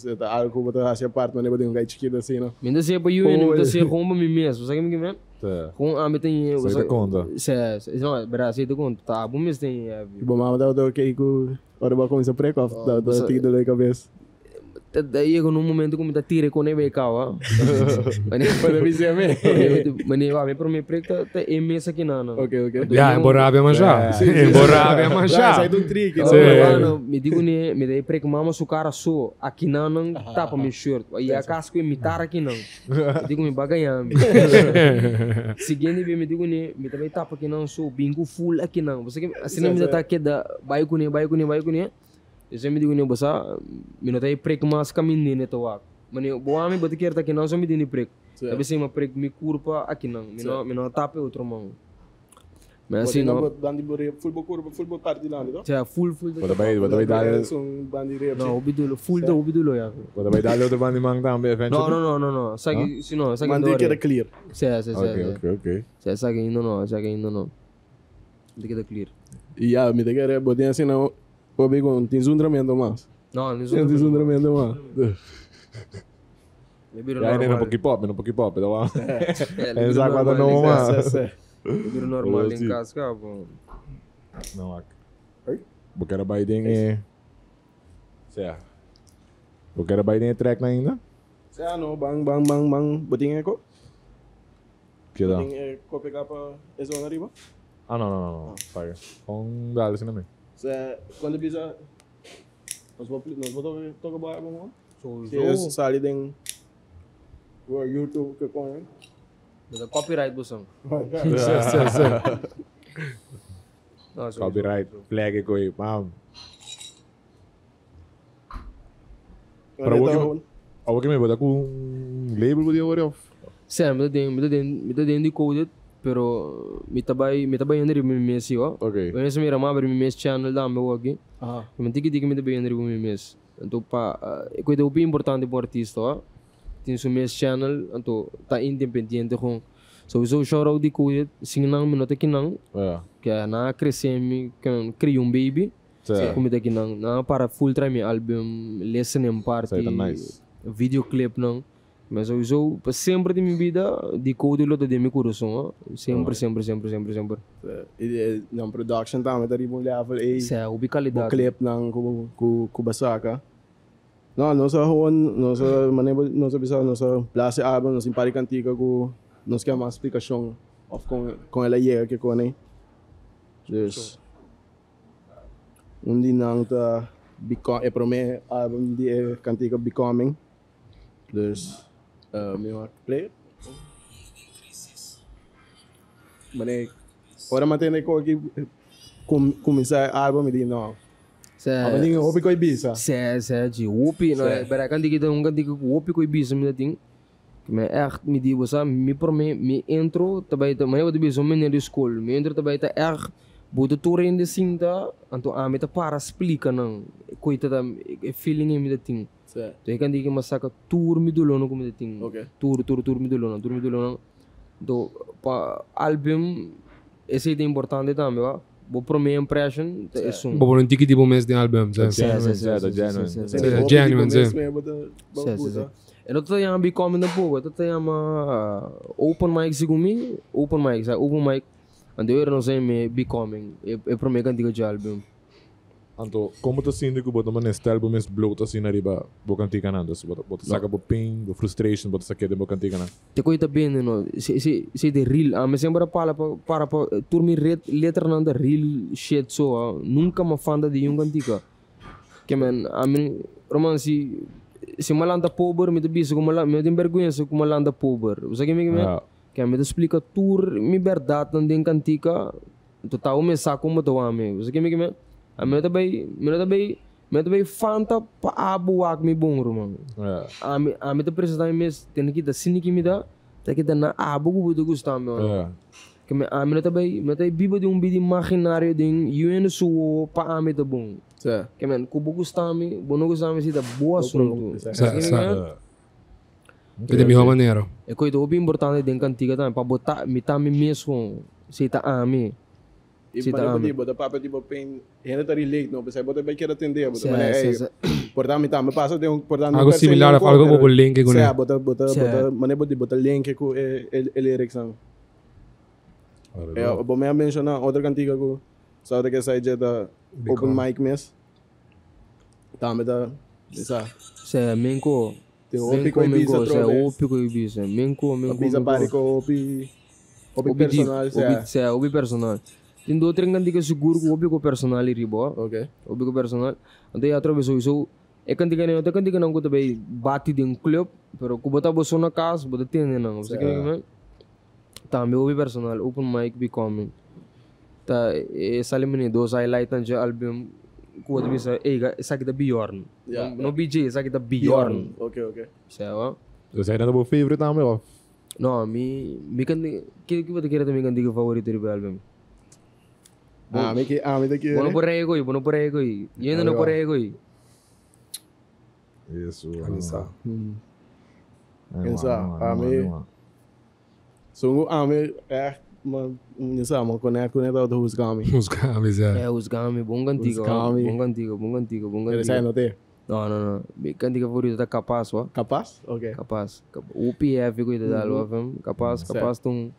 é algo bota assim a parte, mas é um gajo chiquito assim, não. Ainda se é para eu, ainda se é como mim mesmo, sabe que me? Com a mim tem você conta. Não, Brasil te conta, tá, bom mesmo tem. Bom, mas dá que com ora vai começar precoce, dá tido da cabeça. Daí eu num momento como tá tira com neve cá, Pode dizer mas nem vai para mim preta tá é mesa aqui não. Ok. Já emborrabia manjar. Sai do trick, me digo ne, me dei prego mama su cara só aqui não tapa meu short. Aí a casco imitar aqui não. Digo me bagayam. Seguinte me digo ne, me também tapa aqui não sou bingo full aqui não. Você que assim me tá aqui da vai com ne. Esse me digo nem bossa, me não tem prek mas caminho nele toa. Mani boa me bote quer tá que não só me dini prek. Tapi se uma prek me curva aqui não, me não tapa outro mão. Mas assim não. Bandi bore full curva, full parte lá, não? Já full. Bota vai dar. Bandi rep. Não, obidulo, full da obidulo ya. Bota vai dar outro bandi mang também eventually. No. Sagi se não, sagi Mandi queda clear. Ok. Já sagi ainda não. De queda clear. Ya, me te quer botar assim não. Obi com tinzundramento mas. Não, tinzundramento mas. Ja, nee, een pokie pop, dat was. En zag wat er nog maar. Biro normal em casa, bom. Não, ac. Porque era Biden certo. Porque era Biden track ainda? Certo, não, bang, botinha ko. Que dá? Botinha ko pegar para essa zona arriba. Ah, não. Paga. Com dá assim também. Certo, quando bisa nós vamos tocar boa, bom. So, sali den YouTube que com Ada copyright busang. Copyright flag koi, paham. Para o que me botar com label podia olhar. Sim, me dá de coded, pero me tabai andar me mês ó. Ok. Quando se me ramar me mês channel da me aqui. Me tiki me tabai andar me mês. Então coisa bem importante para artista ó. Tem seu mês channel, então tá independente com. So shout out de coisa, sim não me nota que não. Que na crescer me criou baby. Como daqui não, na para full time album, listening party, videoclip não. Mas eu uso sempre de minha vida de code lo de meu coração, sempre. E na production também tá de bom level aí. Sim, o qualidade. O clip não com basaka. Não só não só place album, não simpática cantiga com nós quer uma explicação com ela chega que com aí. Dus dia não tá é para mim album de cantiga Becoming. Dus meu play. Mas ora mantém com aqui começar album me diz não. Mas ninguém ouve com ibisa. De ouve, não é? Para cantiga ouve com ibisa me dá me echt me die was me por me intro também também eu devia somente na escola me intro também tá echt bude tour in de cinta então a meta para explica não coita da feeling me da ting então eu kan dizer mas saca tour me dolo não como da ting tour me dolo não do pa album esse é importante também va bo por me impression é sum bo não tiki tipo mês de album genuine En dat is een becoming een pogo. Dat is een open mic sigumi, open mic. En de andere zijn me becoming. É para mim cantiga de album. Então, como tu sente que botar neste álbum é bloat assim na riba, bo cantiga nada, botar saca bo pain, bo frustration, botar saca de bo cantiga nada. Te coita bem, não? Se de real, mas sempre para turmi letra nada real shit so, nunca me fanda de cantiga. Que man, romance se malanda pobre me debisa como lá me tem vergonha se como malanda pobre você que me explica tour me verdade não tem cantica tu tá o me saco como tu ame você que me também fanta pa abuak me bom irmão a me te precisar mes tem que dar sini que me dá tá que dá na abu que gostar meu que me também biba de vídeo imaginário de UN suo pa ame te bom que men kubo gustami, bono gustami sida boa assunto. De melhor maneira. É coisa bem importante dentro cantiga também para botar me mesmo se tá ami. Se tá ami. Botar papo tipo pen, ainda tá relate não, você botar bem quer atender, botar mas portar me tá, me passa de portar algo similar a algo com link com ele. Botar mané botar link com ele ereção. É, bom me mencionar outra cantiga com sabe que sai da open mic mes. Também da essa. Se menko. Te opi ko ibisa se opi ko ibisa. Menko. Ibisa pare ko opi personal se. Opi personal. Tem do outro cantiga seguro ko opi ko personal ribo. Okay. Opi ko personal. Ante atravessou isso. É cantiga não ko também bate de club, pero ko bota boso na casa, bota tende não. Você quer que também opi personal, open mic becoming. Ta salimini dos highlight anje album kuat bisa sakit Bjorn. No BJay sakit Bjorn. Okay. Sawa. Dus hij dan op favorite aan mij of? No, mi kan que vou querer também cantiga favorito do album. Me daqui. Bono por aí coi. E ainda não por aí coi. Isso. So ame man conecta do os gami. Os games, Os gami, bom cantiga. Ele sai no te. No. Mi cantiga favorito da Capaz, ó. Capaz? Okay. Capaz. O PF cuida da album. Capaz tum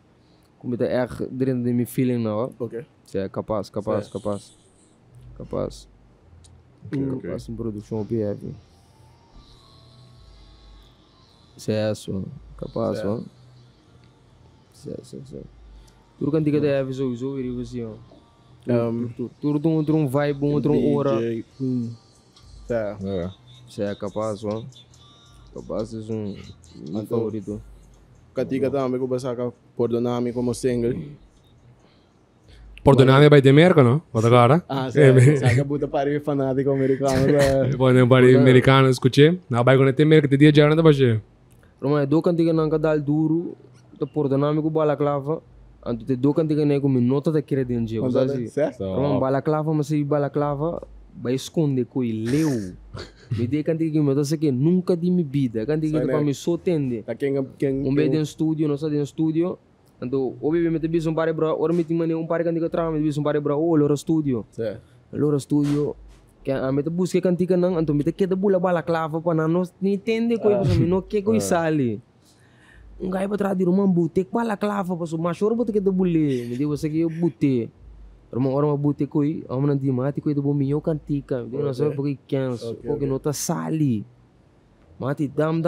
como tá dentro de mi feeling não, ó. Okay. É capaz. Capaz em produção PF. Isso, capaz, ó. Isso. Tudo cantiga da F so iri assim, ó. Tudo um vibe, outro hora. É capaz, ó. Capaz é um favorito. Cantiga também que eu pensava Perdoname como single. Perdoname vai de merda, não? Bota agora. Saca puta pari fanático americano. Pode pari americano, escute. Na vai quando tem merda que dia já não baixo. Roma do cantiga não dal duro, to Perdoname com balaclava. Anto te do cantiga nem com nota da querer de dia, sabe? Roma balaclava, mas se balaclava vai esconder coi leu. Me dei cantiga que me dá que nunca di mi vida, cantiga que para me só tende. Bem dentro estúdio, não só dentro estúdio. Então, obviamente, me um pare bra, ora me tinha um pare cantiga trama, me um pare bra, lora estúdio. Lora estúdio. Que a me te busque cantiga não, então me te queda bula balaclava para não entender coisa, para me não que coi sali. Gai para trás de uma bute, balaclava, para o machor bote que de bule, me digo você que eu bute. Orang bute koi, orang nanti mati koi tu bom minyo cantica, dia não sabe porque canso, porque não tá sali. Mati dam.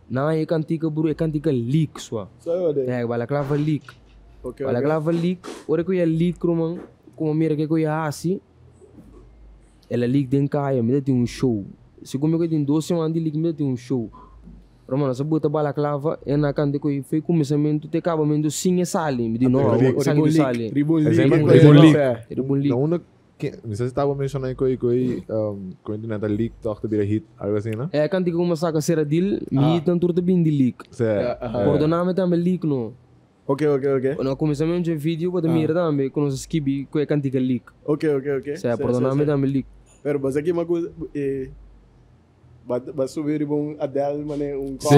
Na é cantica buru, é cantica leak sua. Balaclava leak. Balaclava leak, ora koi é leak romang, como mira que koi assim. Ela leak den caia, me tem show. Se como eu tenho 12 semanas de leak, me tem show. Romano, se bota balaclava, é na cantica koi foi começamento, te acabamento sim é sali, me diz não, sali sali. Ribon leak. Não você estava mencionando quando não leak toca de hit algo assim, né? É cantica como saca ser deal, me tanto turta bem de leak. Perdoname também leak no. Okay. No começamento de vídeo, pode mirar também com os skibi, com a cantica leak. Okay. Perdoname também leak. Pero mas aqui uma coisa vai subir bom Adele, mané Sim.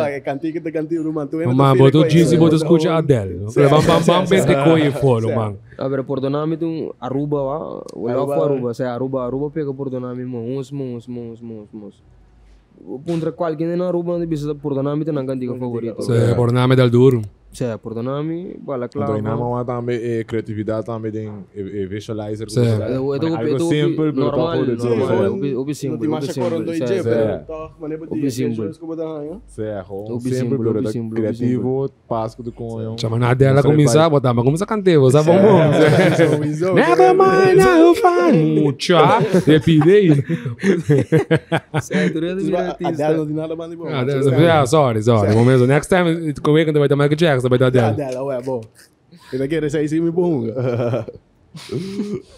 É cantiga de cantiga rumano. Mas botou disse botou escuta Adele. Bam pensa que coi fora, mano. Agora perdoname tu Aruba lá, o Aruba, se Aruba pega perdoname mons. Puntra qualquer na Aruba não bisa perdoname tu não cantiga favorito. Se perdoname dal duro. Se perdoname, balaclava. Então não também criatividade também tem visualizer. Algo simples, normal. Obi simples. Mas agora do IJ, tá, mané botar simples como dá, hein? Simples, criativo, pasco do conho. Chama na dela começar, botar, mas começa a cantar, você sabe bom. Never mind, I'll find mucha. Depidei. Adele não tem nada mais de bom. Sorry. Momento, next time, como é que vai ter Michael Jackson, vai ter Adele. Adele, é bom. Ele quer sair sim, me bom.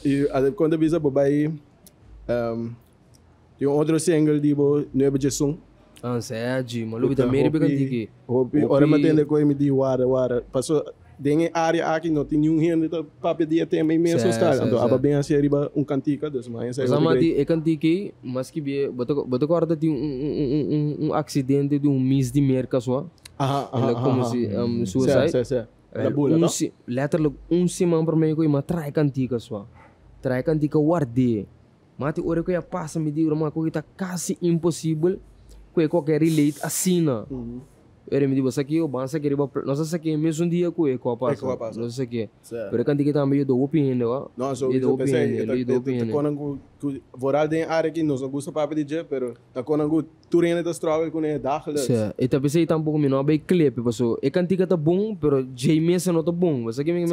E quando eu vi a bobai, tem outro single de bo Nueva Jesum. Sede, maluco também ele pega aqui. Ora me tende com me de wara. Passou dentro área aqui não tem nenhum rende para pedir até mesmo estar. Então aba bem assim riba cantica dos mas essa é cantica, mas que bem, botou corda de um acidente de miss de merca só. Ela como se suicide. Letterlijk semana para mim que trai cantica só. Trai cantica guarde. Mati ora que passa me diga uma coisa tá quase impossível que qualquer relate assina. Era me digo aqui o bansa que nós aqui mesmo dia que a passa. Nós aqui. Pero cantica também do opinião, não só eu pensei, quando voral de área que nós gosta para pedir, pero quando tu rende da struggle com é dagelijks. E também pensei tampouco me não bem clipe, porque a cantica tá bom, pero Jay mesmo não tá bom. Você que me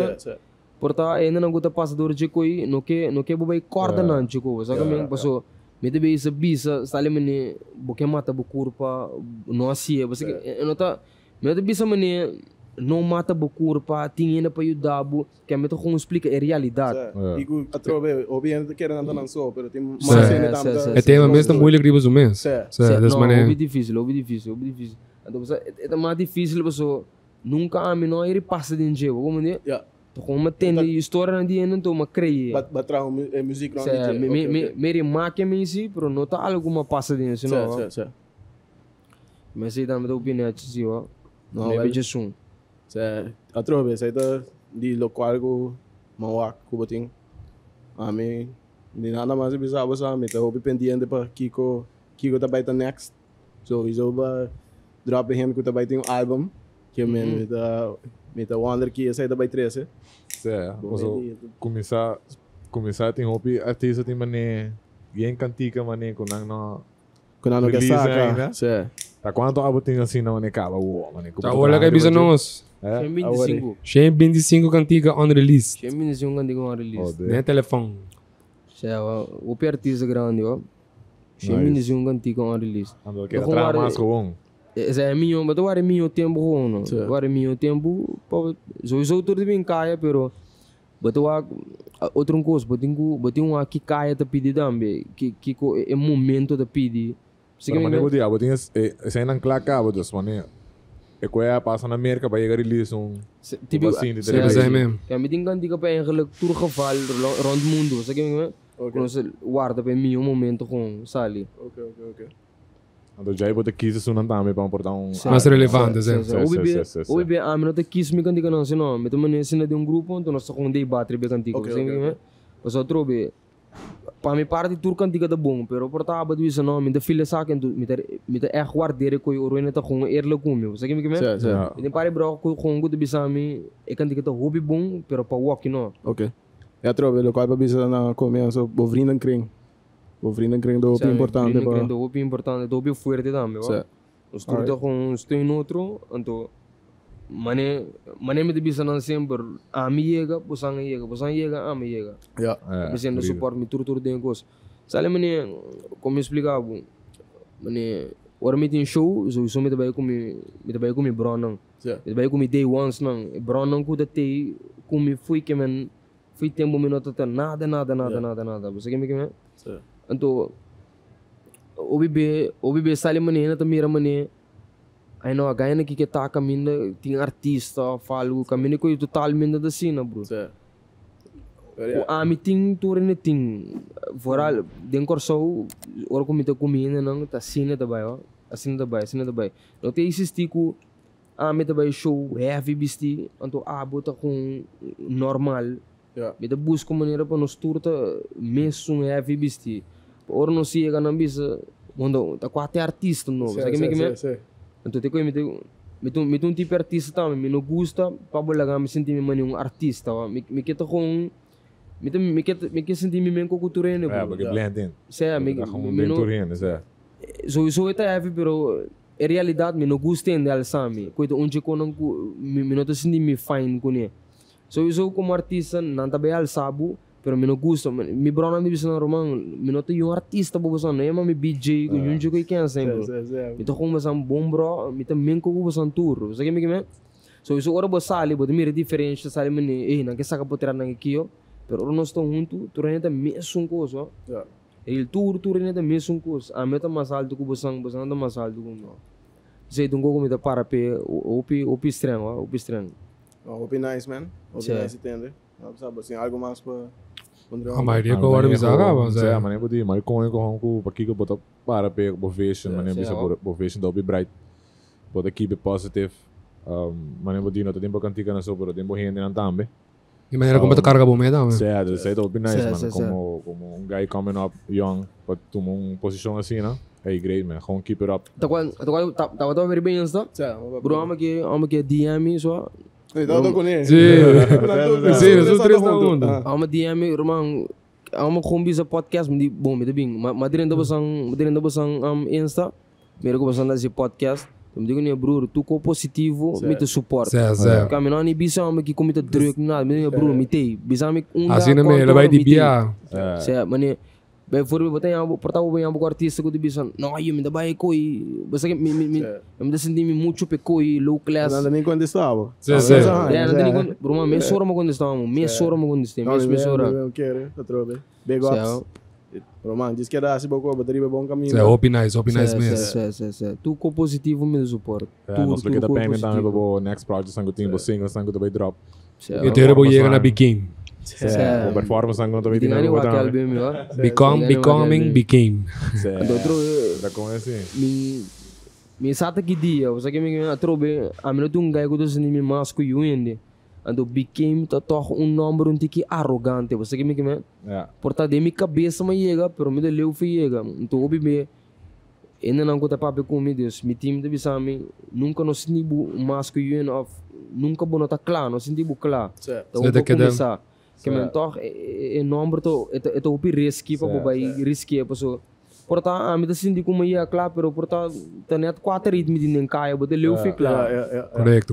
porta ainda não gosta passador de coi, no que bem corda não, chico. Você que me passou me deve isso bisa, sale me porque mata bu curpa, não assim, você que não tá me deve bisa me não mata a curva, tem ainda para ajudar, que a meta como explica a realidade. Digo, a trove, obviamente querem andar não só, mas tem mais cena também. É tema mesmo moeilijk ribos o mês. Não, é difícil. Então, é mais difícil, você nunca a mim não ele passa de jeito, como né? Como tem história na dia não toma creia. Batra a música não é. Me máquina me sim, pero não tá algo uma passa de senão. Mas aí dá-me da opinião assim, ó. Não é BJay. A trove, sai da de local go mawak ko bating. Ami ni nada mais bizarro sa mi, tá hope pendiente para Kiko tá baita next. So iso ba drop him ko tá baita um álbum que me tá wonder que sai da baita 13. Começar tem hope artista tem mané bien cantica mané com não que saca. Tá quanto abo tem assim não né cava o mané. Tá olha que bisa nós. 125 cantiga unreleased. 125 cantiga unreleased. Nem telefone. O artista grande, ó. 125 cantiga unreleased. Ando que atrás mais com. É minha, mas agora é meu tempo, não. Agora é meu tempo, sou outro de bem caia, pero betul outro coisa, betul aqui caia te pedir também, que é momento de pedir. Pero mané dia, betul essa não claca, betul mané. É coisa passa na América para chegar release tipo assim de mesmo. Que a mim tem cantiga para eigenlijk tour geval rond mundo, sabe que nós guarda para mim momento com Sally. Ok. Então já vou ter que isso não também para portar mais relevante, o bebê a mim não te quis me cantiga não, senão me tomando cena de grupo, então nós só com debate be cantiga, sabe que mas outro be para mim parte tour cantiga da bom, pero portava do isso não, me da filha saca, me da é guardeira que o ruína tá com erle comigo, sabe que me tem para bro com good bisami é cantiga tá hobby bom, pero para walk não. Ok. É trove, lo qual para bisa na começo, bo vrienden kring. O vrienden kring do hopi importante ba. Vrienden do hopi importante, do hopi fuerte também, ó. Os turta com estou em outro, então mané me de bisa não sempre a mi chega, você chega, a mi chega. Me sendo suporte me tur de coisa. Sabe mané, como explicava, mané, ora me tem show, so me trabalho com me Bronan. Me trabalho com me day ones não, Bronan com da tei, com me fui que men fui tempo minuto até nada. Você que me então o bebê sale mané, mira mané. Aí não, a ganha que tá caminhando, tem artista, falo, caminho que totalmente da cena, bro. O ami tem turne tem, fora den corso, ora como tá comendo não, tá cena também, ó, cena também. Não tem insistir com ami também show heavy bisti, então bota com normal. Me dá busca maneira para nos turta mesmo heavy bisti. Ora não se chega na bisa, quando tá quase artista novo, sabe que me então tem coisa me um tipo de artista também, me não gosta para bolar me sentir me artista, me quer com me quer sentir me com cultura né, porque blending. Me não so é heavy, pero a realidade me não gosta ainda sami, coisa onde me não sentir me fine com ele. So como artista não tá bem al sabu, pero me não gosta, me brona me bisa normal, me não tem artista para você não, me BJay, com um jogo que é sempre. Me tô com um bom bro, me também com um tour, sabe que me? So isso ora você sale, pode mirar diferente, sale me, não que saca poder não aqui, pero nós estamos juntos, tu ainda mesmo coisa. Ele tour ainda mesmo coisa. A meta mais alto que você anda mais alto com nós. Sei tu como me dá para pe, opi estranho. Hope nice man, hope nice entende. Sabe assim algo mais para a maioria que agora bisaga, mas é, mané pode, mas com para que botar para pe bofation, mané bisa bofation do be bright. Pode keep it positive. Mané pode não tempo cantica na sobre tempo rende não também. De maneira como tu carga bom mesmo. Certo, sei do be nice man, como um guy coming up young, pode tomar uma posição assim, né? Hey, great man, gewoon keep it up. Tá very bem isso, tá? Bro, ama que DM só. Não com ele. Sim, os três da onda. Ama DM, irmão, ama com bisa podcast, me bom, me bem. Madrinha da basang Insta, mero ko basang nasi podcast. Me digo né, bro, tu com positivo, me te suporta. Caminhando nem bisa ama que comita druk nada, me digo bro, me te, bisa me assim não me, ela vai de bia. Certo, mané. Bem, for botar em portava bem com artista que dizia, não, eu me dá bem coi, você me dá sentir muito pe coi low class. Não nem quando estava. Sim. Não nem quando, por uma mês sora quando estávamos, mês sora quando estávamos, mês sora. Não quero, tá trobe. Big ups. Roman, diz que era assim pouco, bateria bom caminho. É, hope nice mesmo. Tu com positivo me suporta. Nós que da payment também para next project sangue tem single sangue também drop. Eu tenho que chegar na Became. O performance sangue também tem que Became. Da como assim. Me sata que dia, você que me atrobe, a mim tu gai que tu se me masco e uende. Ando Became toch número tiki arrogante, você que me porta de minha cabeça me chega, pero me deu chega. Então obi me ainda não conta papo comigo, me time de bisami nunca nos snibu masco e uende of nunca bonota claro, nos snibu claro. Então vou começar. Que men toch e número to é opi risky para bobai risky pessoa. Porta a mim assim de como ia claro, pero porta tenet 4 ritmos de nem caia, bote leu fica claro. Correto.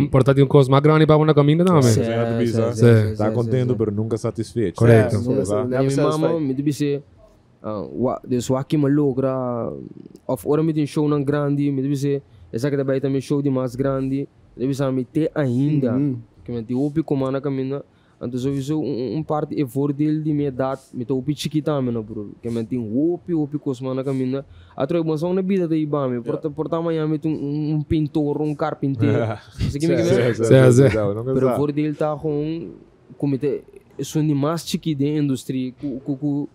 Porta um coisa mais grande para uma caminho não, mas está contento, pero nunca satisfeito. Correto. Minha mamãe me disse desse aqui maluco, of hora me tem show não grande, me disse essa que também também show de mais grande, disse a me ter ainda, que me tem opi como na caminho. Então sowieso parte é voordeel de minha idade, me tô opi chiquita mano bro, que me tem opi cosma na caminho. Atro bom só na vida da ibame, porta amanhã me tem pintor, carpinteiro. Isso aqui me pero voordeel tá com comite são de mais chique de indústria,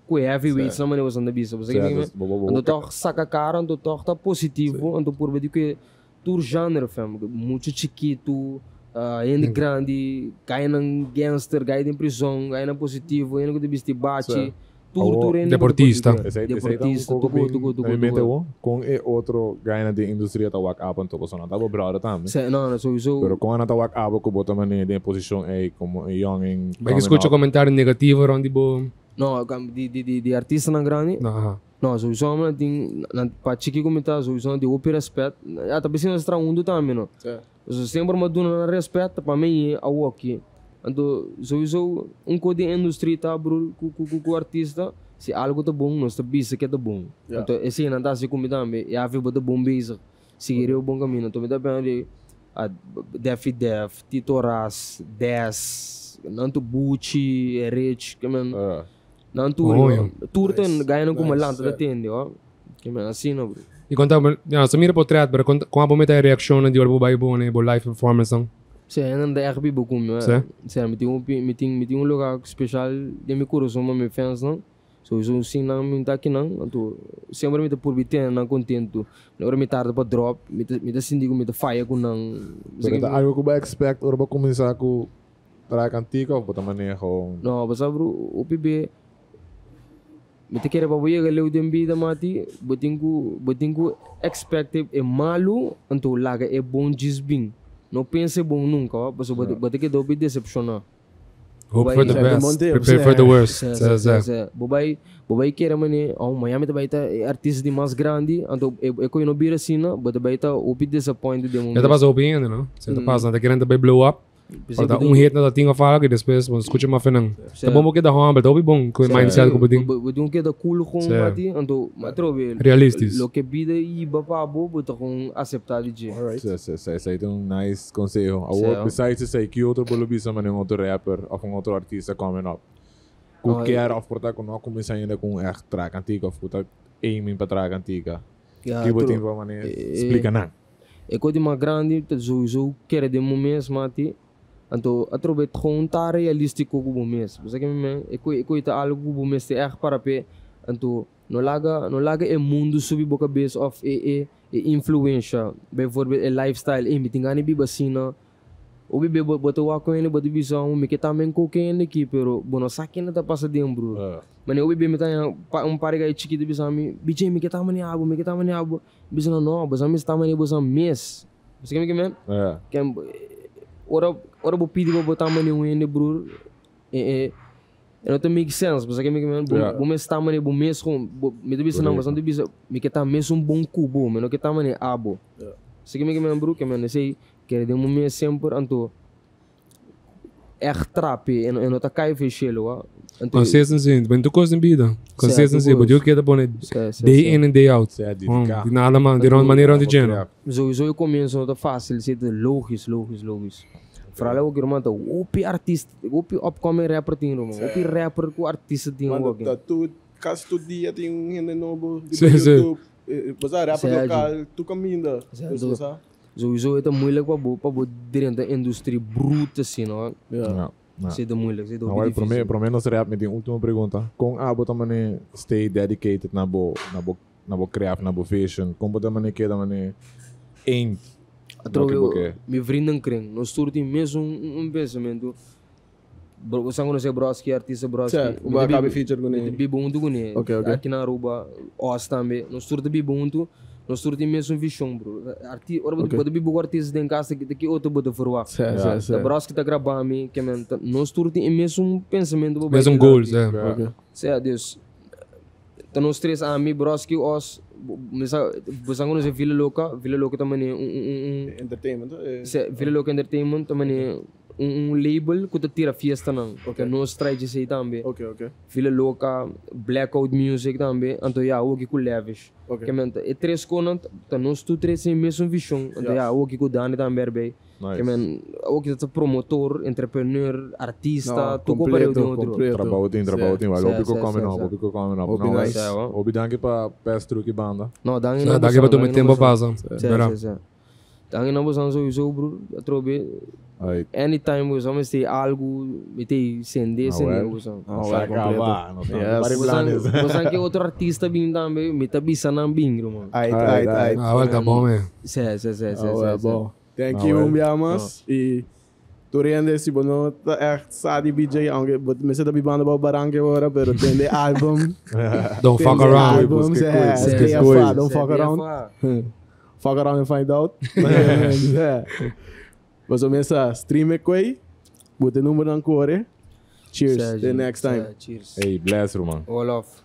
com heavyweights na maneira usando bisa. Você que me ando toch saca cara, ando toch tá positivo, ando por ver que tour gênero fam, muito chiquito. Ainda grande, cai num gangster, cai em prisão, cai na positivo, ainda que te bate, tudo deportista. Deportista, tudo. Com outro ganha de indústria tá wak up então você não tá brother também. Não, sowieso. Pero com a tá wak up com bota maneira de posição aí como young em. Vai escutar comentário negativo onde bo. Não, de artista na grande. Não, sowieso mano tem para chique comentar sowieso de opi respeito. Até pensando extra mundo também, não. Sempre me dona respeito para mim a walk. Então, sowieso coisa de indústria tá bro com artista, se algo tá bom, nós tá bisa que tá bom. Então, esse não tá se como também, e a vida tá bom bisa. Seguir o bom caminho. Então, me dá pena de Def, Titoras, 10, nanto Bucci, Rich, que man. Nanto turta ganha como lanta da tende, ó. Que man assim, não bro. E quando sa mira portrait, pero com a bometa reaction de orbo bai bom, né, bo live performance não. Sim, ainda é RB bom, sim, me tem lugar especial de me curso, mas me fãs não. So sim não me tá aqui não, então sempre me tá por bitar não contento. Na hora me tarde para drop, me tá sentindo me tá fire com não. Pero algo que vai expect orbo começar com track antigo ou botar maneira com. Não, mas bro, o PB me te quer para ver que leu de vida mati, botingo expected é malo, então laga é bom desbin. Não pense bom nunca, ó, mas bote que dobe decepcionar. Hope for the best, prepare for the worst. Bobai quer mane, Miami também tá artista de mais grande, então é coi no bira sina, bote vai tá opi disappointed de momento. Já tá passando bem, não? Você tá passando, tá querendo também blow up. Porta hit na tinha fala que depois vamos escutar uma fenang. Tá bom porque da humble, tá bom com mindset com boding. Boding que da cool com mati, então matrobe. Realistis. Lo que Bida e bababo bota com aceitar de. Alright. Essa é um nice conselho. Agora besides isso aí que outro bolo bisa mane outro rapper ou outro artista coming up. O que era of porta com não começar ainda com track antiga, of porta aiming para track antiga. Que botin para mane explica não. É coisa mais grande, sowieso quer de momento mati. Então, a trobe gewoon tá realístico com o mês. Você que me é algo com o mês é para pé. Então, não laga é mundo subir boca base of influência. Bem for é lifestyle, me tem ani bibacina. O bebê bota o água ele bota visão, me que também cocaína aqui, pero bono saque não tá passa dentro. Mas o bebê me tá par de chiquito bisami, BJay me que tá mani abo, bisana não, bisami está mani bisam mês. Você que me ora bo pidi bo botar mani uende bro não tem make sense mas que me bo mes tá mani bo mes com me debisa não mas não debisa me que tá mes bom cubo me não que tá mani abo se que me bro que me sei que de um mês sempre anto trape não tá cai fechelo Consistency, ben tu coisa em vida. Consistency, but you queda pone day in and day out. De nada man, de maneira onde gena. Sowieso eu começo não tá fácil, se é logisch. Vooral ook irmão, tá op artista, op upcoming rapper tinha, mano. Op rapper com artista tinha alguém. Mano, tu caso tu dia tem gente novo de YouTube. Você rapper local, tu caminha. Sowieso é moeilijk para dentro da indústria bruta assim, não? Isso é moeilijk, isso é difícil. Para mim nós rap me tem última pergunta. Com a bota mane stay dedicated na bo craft, na bo fashion. Com bota mane que da mane aim. Meu vrienden kring, nós surtem mesmo pensamento. Você conhece Broski, artista Broski. O acaba feature com ele. Bibuntu com ele. Aqui na Aruba, Os também. Nós surtem Bibuntu, nós surtem mesmo visão, bro. Ora pode bibu artista em casa que outro bota forwa. Broski tá gravando, que nós surtem mesmo pensamento. Mesmo goals, Deus. Então nós três ami Broski Os você conhece Vila Louca também entertainment. Vila Louca Entertainment também label que tira fiesta não. Nós traz isso aí também. Vila Louca, Blackout Music também. Então o que leves. E três coisas, então nós tu três sem mesmo visão. Então o que Dani também bem. O que é promotor, entrepreneur, artista, tu coopera de outro. Trabalho tem, vale. Obico come não. Obidangue para pestro que banda. Não, dangue para tu meter uma base. Dangue não vamos sowieso, bro. Atrobe. Anytime você vai ter algo, meter sender. Você que outro artista bem também, meter bisa não bem, mano. Tá bom, mesmo. Bom. Thank you, Biamas. E tu rende se não é sabe BJay, aunque me se da bibanda para barangue agora, pero tem de álbum. Don't fuck around. Don't fuck around. Fuck around and find out. Mas começa stream e coi. Bote número ancora. Cheers. The next time. Cheers. Hey, bless, Roman. All off.